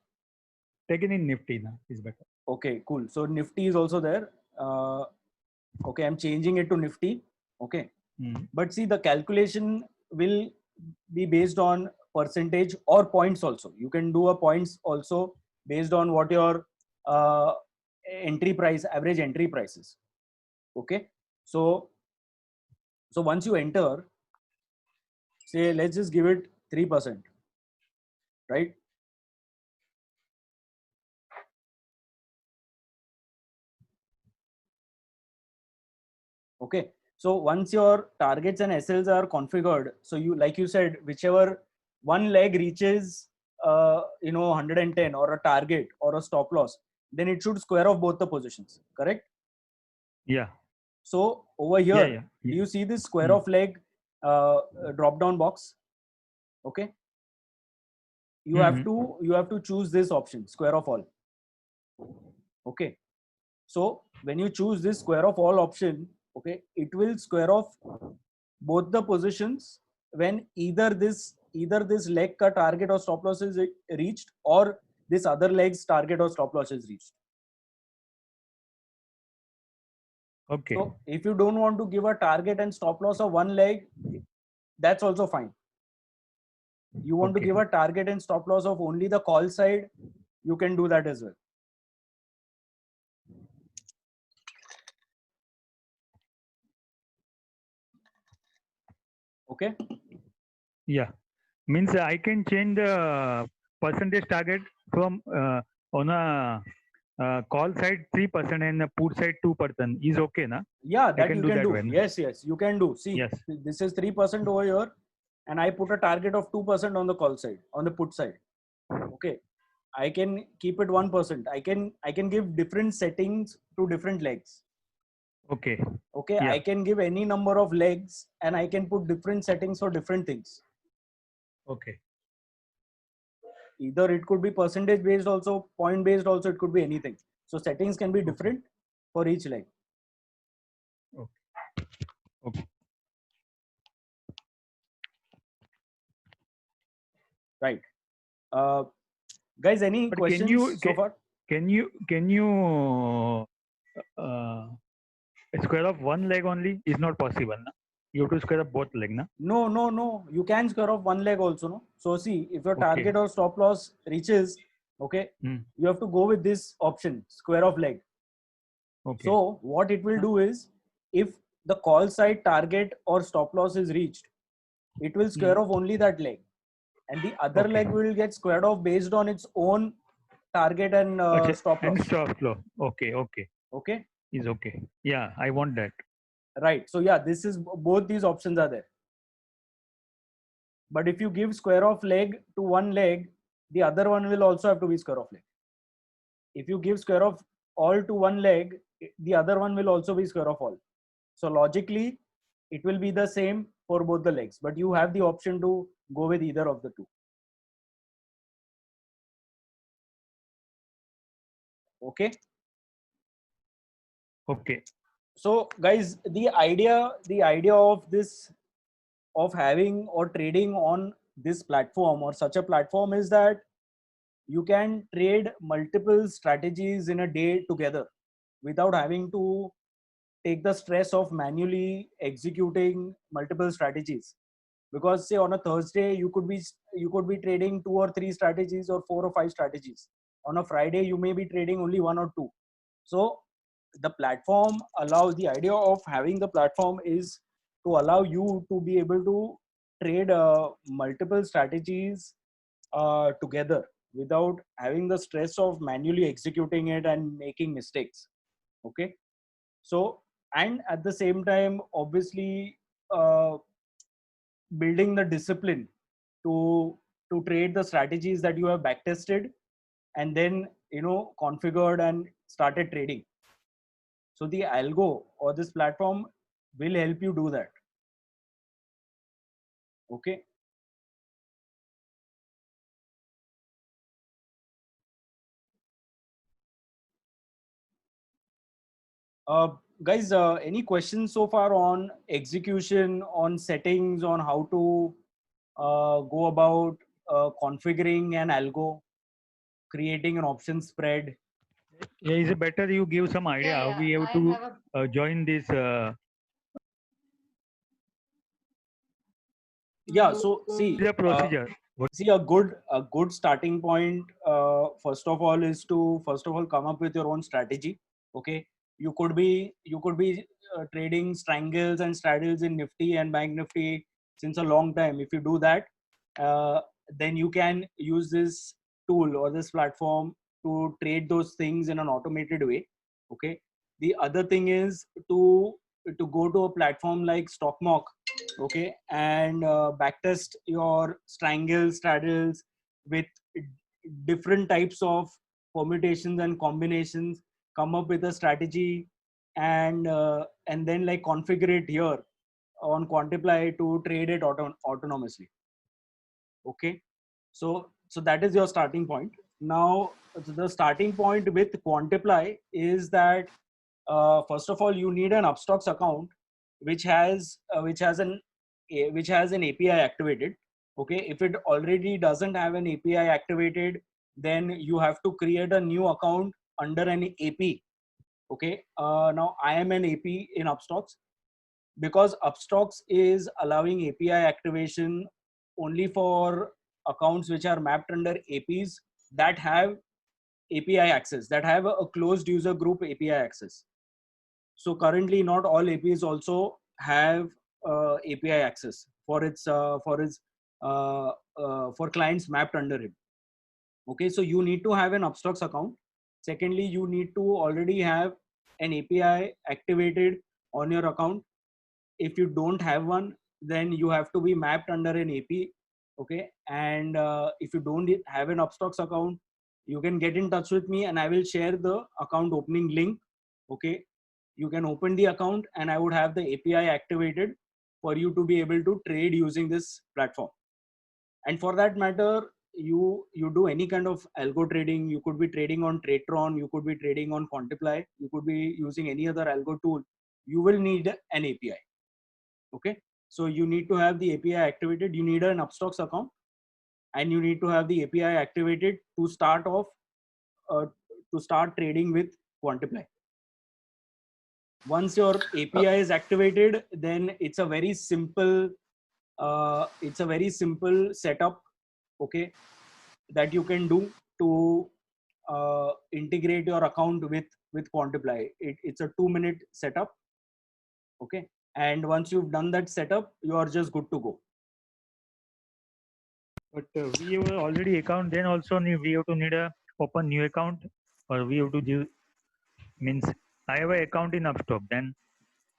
Taken in Nifty now is better. Okay, cool. So Nifty is also there. Okay, I'm changing it to Nifty. Okay. But see, the calculation will be based on percentage or points also. You can do a points also based on what your entry price, average entry price is. Okay. So once you enter, say, let's just give it 3%, right? Okay. So once your targets and SLs are configured, so you, like you said, whichever one leg reaches, 110 or a target or a stop loss, then it should square off both the positions, correct? Yeah. So over here, do you see this square off leg drop down box? Okay. You have to choose this option, square off all. Okay. So when you choose this square off all option, okay, it will square off both the positions when either this leg ka target or stop loss is reached, or this other leg's target or stop loss is reached. Okay. So if you don't want to give a target and stop loss of one leg, that's also fine. You want to give a target and stop loss of only the call side, you can do that as well. Okay. Yeah, means I can change the percentage target from on a call side 3% and the put side 2%. Is okay, na? Yeah, that you can do. Way, yes, you can do. See, yes. This is 3% over here, and I put a target of 2% on the call side, on the put side. Okay, I can keep it 1%. I can give different settings to different legs. Okay. Okay, yeah. I can give any number of legs, and I can put different settings for different things. Okay. Either it could be percentage based also, point based also, it could be anything. So settings can be different for each leg. Okay. Okay. Right. Guys, any but questions so far? Can you square off one leg only? Is not possible, na? You have to square up both legs, na? No. You can square off one leg also, no? So see, if your target or stop loss reaches, okay, you have to go with this option, square off leg. Okay. So what it will do is, if the call side target or stop loss is reached, it will square off only that leg, and the other leg will get squared off based on its own target and stop loss. And stop loss. Okay. Okay. Is okay. Yeah, I want that. Right. So yeah, this is both these options are there. But if you give square off leg to one leg, the other one will also have to be square off leg. If you give square off all to one leg, the other one will also be square off all. So logically, it will be the same for both the legs, but you have the option to go with either of the two. Okay. Okay. So guys, the idea of this, of having or trading on this platform or such a platform, is that you can trade multiple strategies in a day together without having to take the stress of manually executing multiple strategies. Because say on a Thursday you could be trading 2 or 3 strategies or 4 or 5 strategies. On a Friday you may be trading only 1 or 2. So the platform allows, the idea of having the platform is to allow you to be able to trade multiple strategies together without having the stress of manually executing it and making mistakes. Okay. So, and at the same time, obviously, building the discipline to trade the strategies that you have backtested and then, configured and started trading. So the algo or this platform will help you do that. Okay. Guys, any questions so far on execution, on settings, on how to go about configuring an algo, creating an option spread? Yeah, is it better you give some idea how we have to join this? Yeah. So see, the procedure. See, a good starting point, first of all, is to come up with your own strategy. Okay. You could be trading strangles and straddles in Nifty and Bank Nifty since a long time. If you do that, then you can use this tool or this platform to trade those things in an automated way. Okay. The other thing is to go to a platform like StockMock, okay, and backtest your strangles, straddles with different types of permutations and combinations, come up with a strategy, and then like configure it here on Quantiply to trade it autonomously. Okay, so that is your starting point. Now the starting point with Quantiply is that first of all you need an Upstox account which has an API activated. Okay, if it already doesn't have an API activated, then you have to create a new account under an AP. Okay. Now I am an AP in Upstox, because Upstox is allowing API activation only for accounts which are mapped under APs that have API access, that have a closed user group API access. So currently, not all APIs also have API access for clients mapped under it. Okay, so you need to have an Upstox account. Secondly, you need to already have an API activated on your account. If you don't have one, then you have to be mapped under an AP. Okay, and if you don't have an Upstox account, you can get in touch with me and I will share the account opening link. Okay, you can open the account and I would have the API activated for you to be able to trade using this platform. And for that matter, you do any kind of algo trading. You could be trading on Tradetron, you could be trading on Quantiply, you could be using any other algo tool. You will need an API. Okay, so you need to have the API activated. You need an Upstox account, and you need to have the API activated to start off to start trading with Quantiply. Once your API is activated, then it's a very simple setup, okay, that you can do to integrate your account with Quantiply. It's a 2-minute setup, okay, and once you've done that setup, you are just good to go. But we have already account, then also we have to need a open new account, or we have to do, means I have an account in Upstox, then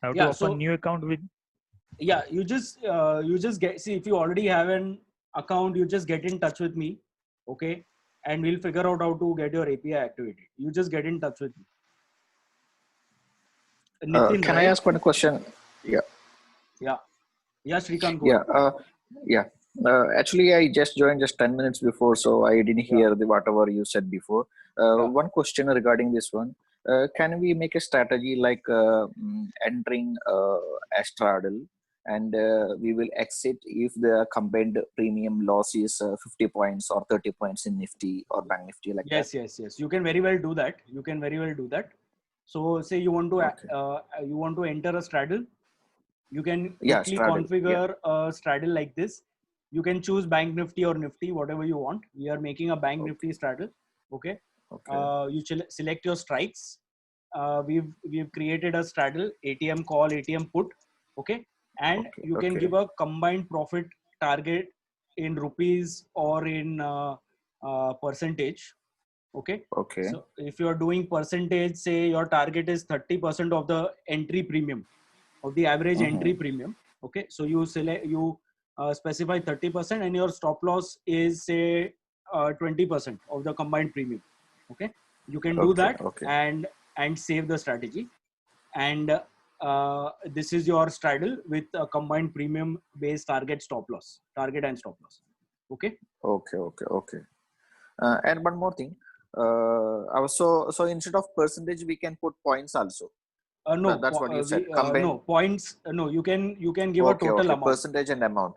I have to open new account with. Yeah, you just get, see, if you already have an account, you just get in touch with me, okay, and we'll figure out how to get your API activated. You just get in touch with me. Nitin, can right? I ask one question? Yeah. Shrikant, go ahead. Actually, I just joined just 10 minutes before, so I didn't hear whatever you said before. One question regarding this one. Can we make a strategy like entering a straddle, and we will exit if the combined premium loss is 50 points or 30 points in Nifty or Bank Nifty, like that? Yes. You can very well do that. So say you want to enter a straddle. You can quickly configure a straddle like this. You can choose Bank Nifty or Nifty, whatever you want. We are making a Bank Nifty straddle. Okay. You select your strikes. We've created a straddle, ATM call, ATM put. Okay. And you can give a combined profit target in rupees or in percentage. Okay. So if you are doing percentage, say your target is 30% of the entry premium, of the average entry premium. Okay. So you specify 30% and your stop loss is say 20% of the combined premium. Okay. You can do that and save the strategy. And this is your straddle with a combined premium based target and stop loss. Okay. And one more thing. So instead of percentage, we can put points also. No, that's what you said. No points. No, you can give a total amount. Percentage and amount.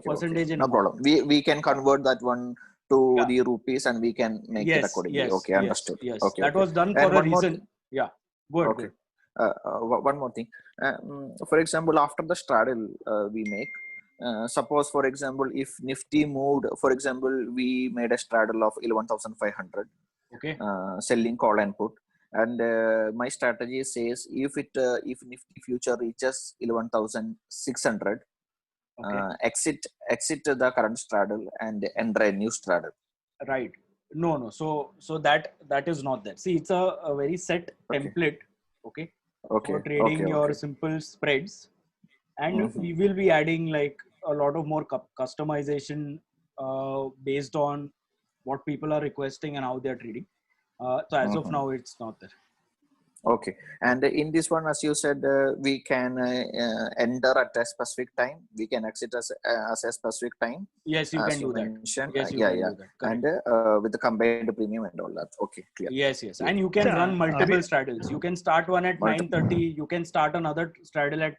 Percentage and no amount. problem. We can convert that one to the rupees and we can make it accordingly. Understood. Yes. That was done for a reason. Yeah. Go ahead. One more thing. For example, after the straddle we make, suppose for example, if Nifty moved, for example, we made a straddle of 11,500. Okay. Selling call and put. And my strategy says if Nifty future reaches 11,600, exit the current straddle and enter a new straddle. Right. No. So that is not there. See, it's a very set template. Okay. For trading your simple spreads, and we will be adding like a lot of more customization based on what people are requesting and how they are trading. So as of now, it's not there. Okay. And in this one, as you said, we can enter at a specific time. We can exit as a specific time. Yes, you can do that. Mentioned. Yes, you can do that. Correct. And with the combined premium and all that. Okay, clear. Yes. And you can run multiple straddles. You can start one at 9:30. You can start another straddle at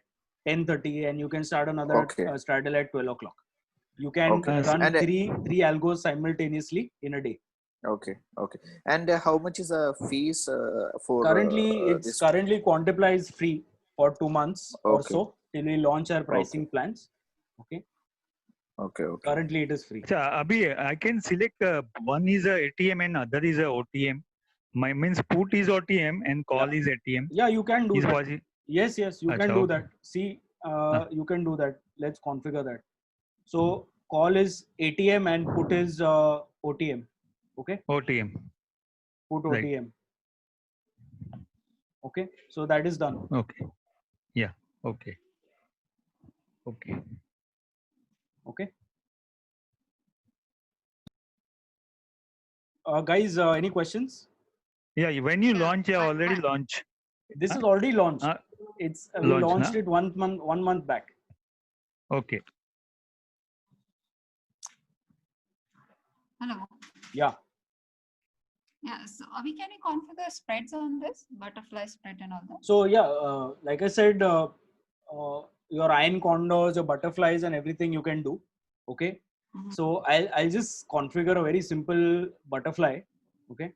10:30, and you can start another straddle at 12 o'clock. You can run three algos simultaneously in a day. Okay, okay. And how much is the fees for Currently, it's this? currently Quantipply is free for 2 months or Okay, so till we launch our okay, pricing plans. Okay. okay, okay. Currently, it is free. So, Abhi, I can select one is a ATM and other is a OTM. My means put is OTM and call is ATM. Yeah, you can do Is that. possible? Yes, yes, you can Acha, do okay. that. See, you can do that. Let's configure that. So call is ATM and put is OTM. Okay. OTM. Put Right. OTM. Okay. So that is done. Okay. Yeah. Okay. Okay. Okay. Guys, any questions? Yeah. When you launch, you already launched. This is already launched. It's we Launched, launched na? it 1 month back. Okay. Hello. Yeah. Yeah. So, Abhi, can you configure spreads on this butterfly spread and all that? So yeah, like I said, your iron condors, your butterflies, and everything you can do. Okay. So I'll just configure a very simple butterfly. Okay.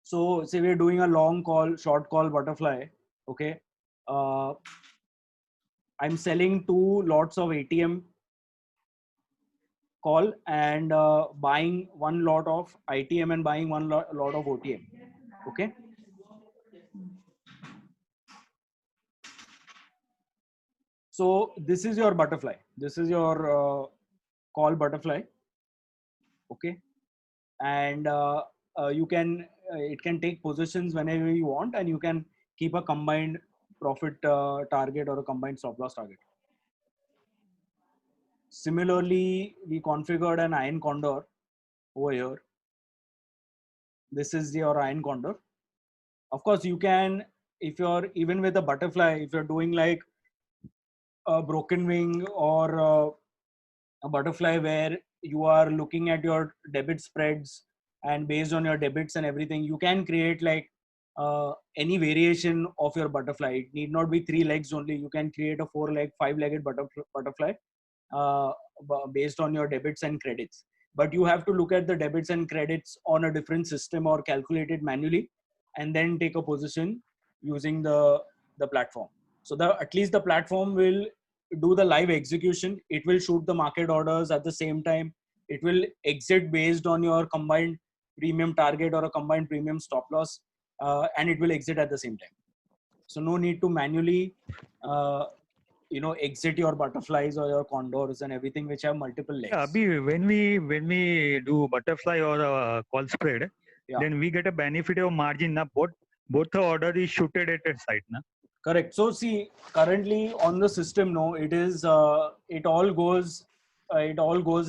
So say we're doing a long call, short call butterfly. Okay. I'm selling 2 lots of ATM call and buying 1 lot of ITM and buying 1 lot of OTM. Okay. So this is your butterfly. This is your call butterfly. Okay. And you can it can take positions whenever you want, and you can keep a combined profit target or a combined stop loss target. Similarly, we configured an iron condor over here. This is your iron condor. Of course, you can, if you're even with a butterfly, if you're doing like a broken wing or a butterfly where you are looking at your debit spreads, and based on your debits and everything, you can create like any variation of your butterfly. It need not be 3 legs only. You can create a 4-leg, 5-legged butterfly based on your debits and credits. But you have to look at the debits and credits on a different system or calculate it manually, and then take a position using the platform. So at least the platform will do the live execution. It will shoot the market orders at the same time. It will exit based on your combined premium target or a combined premium stop loss, and it will exit at the same time. So no need to manually exit your butterflies or your condors and everything which have multiple legs. Yeah, Abhi, when we do butterfly or a call spread, then we get a benefit of margin. Na both the order is shooted at a site, na? Correct. So see, currently on the system, no, it is it all goes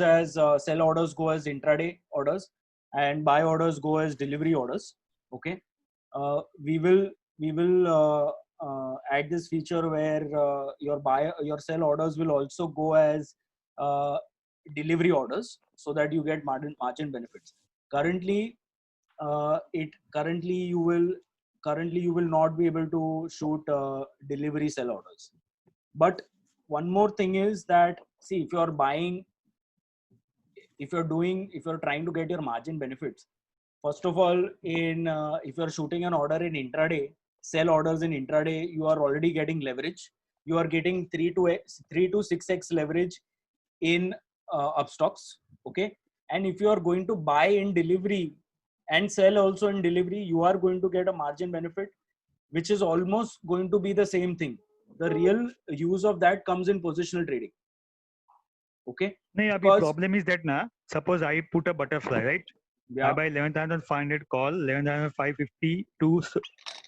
as sell orders go as intraday orders, and buy orders go as delivery orders. Okay. We will add this feature where your sell orders will also go as delivery orders, so that you get margin benefits. Currently, you will not be able to shoot delivery sell orders. But one more thing is that, see, if you're trying to get your margin benefits, first of all, if you're shooting an order in intraday, sell orders in intraday, you are already getting leverage. You are getting 3 to 6x leverage in upstocks. Okay. And if you are going to buy in delivery and sell also in delivery, you are going to get a margin benefit, which is almost going to be the same thing. The real use of that comes in positional trading. Okay. No, the problem is that suppose I put a butterfly, right? Yeah. I buy 11,500 call, 11,550 to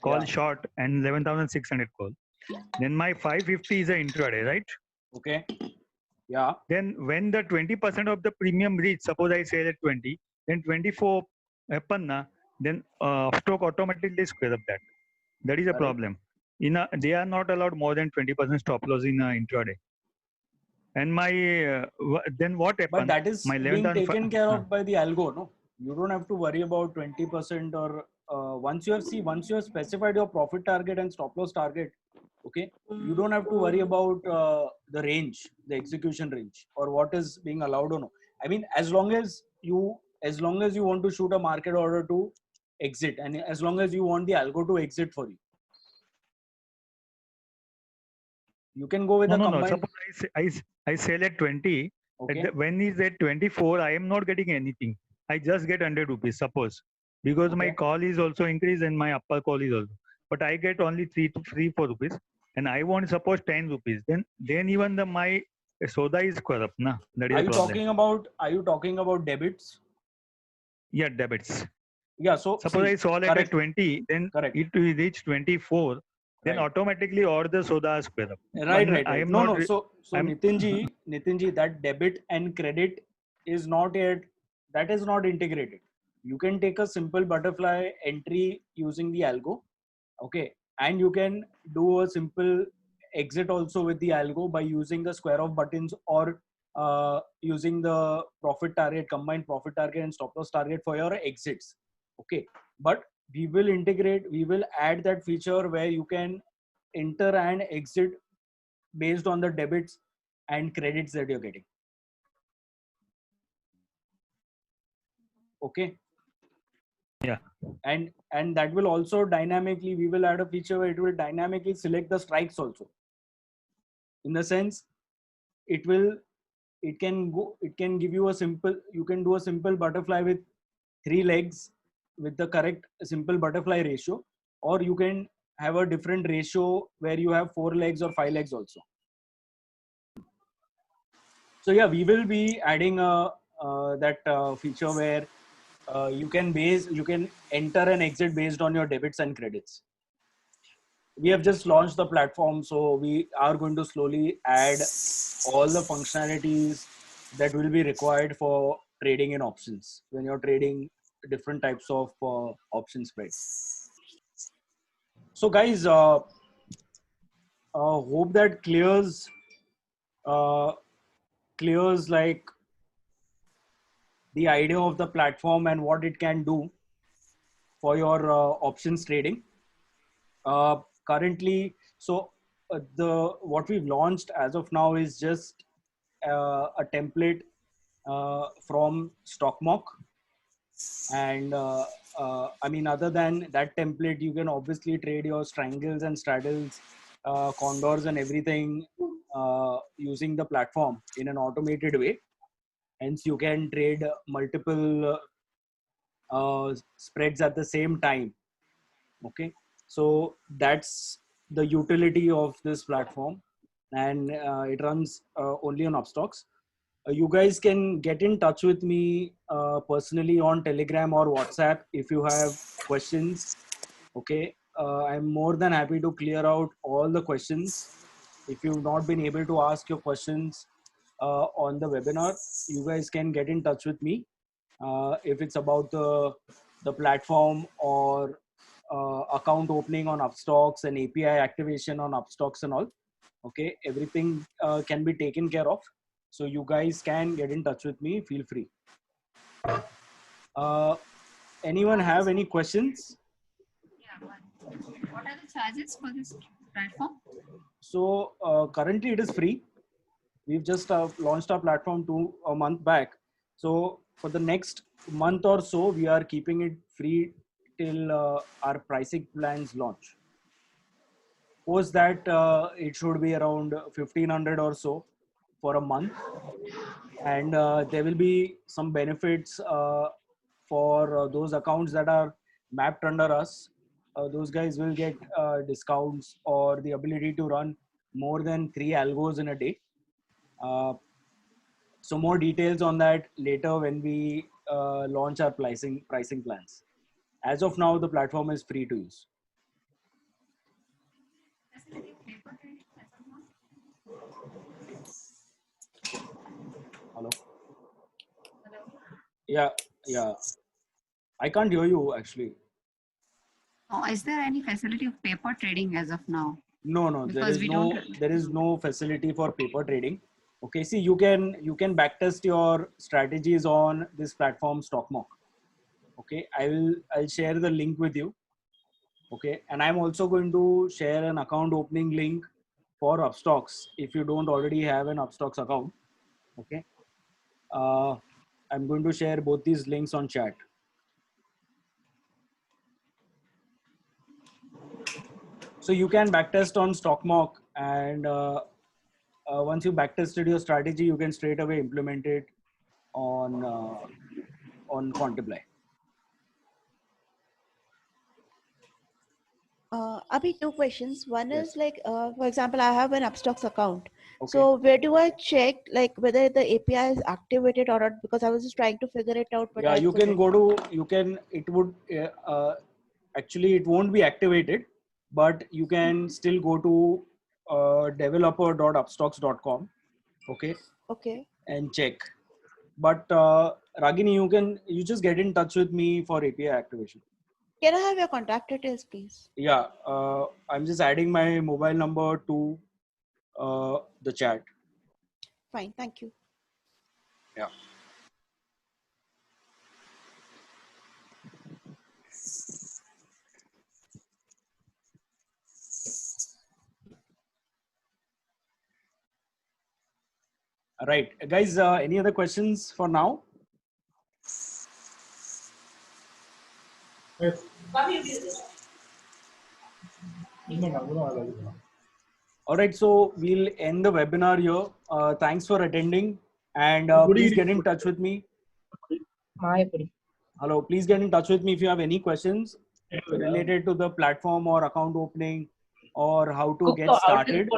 call short, and 11,600 call. Then my 550 is an intraday, right? Okay. Yeah. Then when the 20% of the premium reach, suppose I sell at 20, then 24 happen, then stock automatically square up that. That is a problem. They are not allowed more than 20% stop loss in intraday. And my then what happens? But that is my being taken care of by the algo, no? You don't have to worry about 20% or once you have specified your profit target and stop loss target. Okay, you don't have to worry about the range, the execution range, or what is being allowed or no. I mean, as long as you want to shoot a market order to exit, and as long as you want the algo to exit for you, you can go with a No. combined. Suppose I sell at 20. Okay. When is at 24, I am not getting anything. I just get 100 rupees, suppose. Because my call is also increased and my upper call is also. But I get only 4 rupees. And I want suppose 10 rupees. Then even my soda is corrupt. Na? That is Are the you problem. talking about debits? Yeah, debits. Yeah, so suppose I sold it at 20, then it will reach 24. Then automatically all the sodas square up. Right. I am No. not. So Nitinji, that debit and credit is not yet, that is not integrated. You can take a simple butterfly entry using the algo, okay, and you can do a simple exit also with the algo by using the square of buttons or using the profit target, combined profit target and stop loss target for your exits. Okay, but we will add that feature where you can enter and exit based on the debits and credits that you're getting. Okay. Yeah. And that will also dynamically, we will add a feature where it will dynamically select the strikes also. In the sense, it can give you you can do a simple butterfly with 3 legs with the correct simple butterfly ratio, or you can have a different ratio where you have 4 legs or 5 legs also. So yeah, we will be adding that feature where you can enter and exit based on your debits and credits. We have just launched the platform, so we are going to slowly add all the functionalities that will be required for trading in options when you're trading different types of option spreads. So guys, hope that clears like the idea of the platform and what it can do for your options trading. Currently, so what we've launched as of now is just a template from StockMock, and I mean, other than that template, you can obviously trade your strangles and straddles, condors and everything using the platform in an automated way. Hence, you can trade multiple spreads at the same time. Okay, so that's the utility of this platform, and it runs only on Upstocks. You guys can get in touch with me personally on Telegram or WhatsApp if you have questions. Okay, I'm more than happy to clear out all the questions. If you've not been able to ask your questions on the webinar, you guys can get in touch with me. If it's about the platform or account opening on Upstocks and API activation on Upstocks and all, okay, everything can be taken care of. So you guys can get in touch with me. Feel free. Anyone have any questions? Yeah. What are the charges for this platform? So currently it is free. We've just launched our platform a month back. So for the next month or so, we are keeping it free till our pricing plans launch. Post that, it should be around 1500 or so for a month. And there will be some benefits for those accounts that are mapped under us. Those guys will get discounts or the ability to run more than 3 algos in a day. So more details on that later when we launch our pricing plans. As of now, the platform is free to use. Hello? Yeah. I can't hear you actually. Oh, is there any facility of paper trading as of now? No. Because there is no facility for paper trading. Okay, see, you can backtest your strategies on this platform StockMock. Okay, I'll share the link with you. Okay, and I'm also going to share an account opening link for Upstocks if you don't already have an Upstocks account. Okay, I'm going to share both these links on chat. So you can backtest on StockMock, and once you backtested your strategy, you can straight away implement it on Quantiply. Abhi, two questions. One Yes. is like, for example, I have an Upstocks account. Okay. So where do I check like whether the API is activated or not? Because I was just trying to figure it out. But Yeah, I you can couldn't. go to, it would, actually it won't be activated, but you can still go to developer.upstocks.com. Okay. Okay. And check. But Ragini, you just get in touch with me for API activation. Can I have your contact details, please? Yeah, I'm just adding my mobile number to the chat. Fine, thank you. Yeah. All right, guys, any other questions for now? Yes. All right, so we'll end the webinar here. Thanks for attending, and please get in touch with me. Hello, please get in touch with me if you have any questions related to the platform or account opening or how to get started.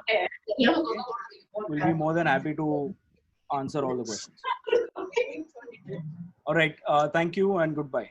We'll be more than happy to answer all the questions. All right, thank you and goodbye.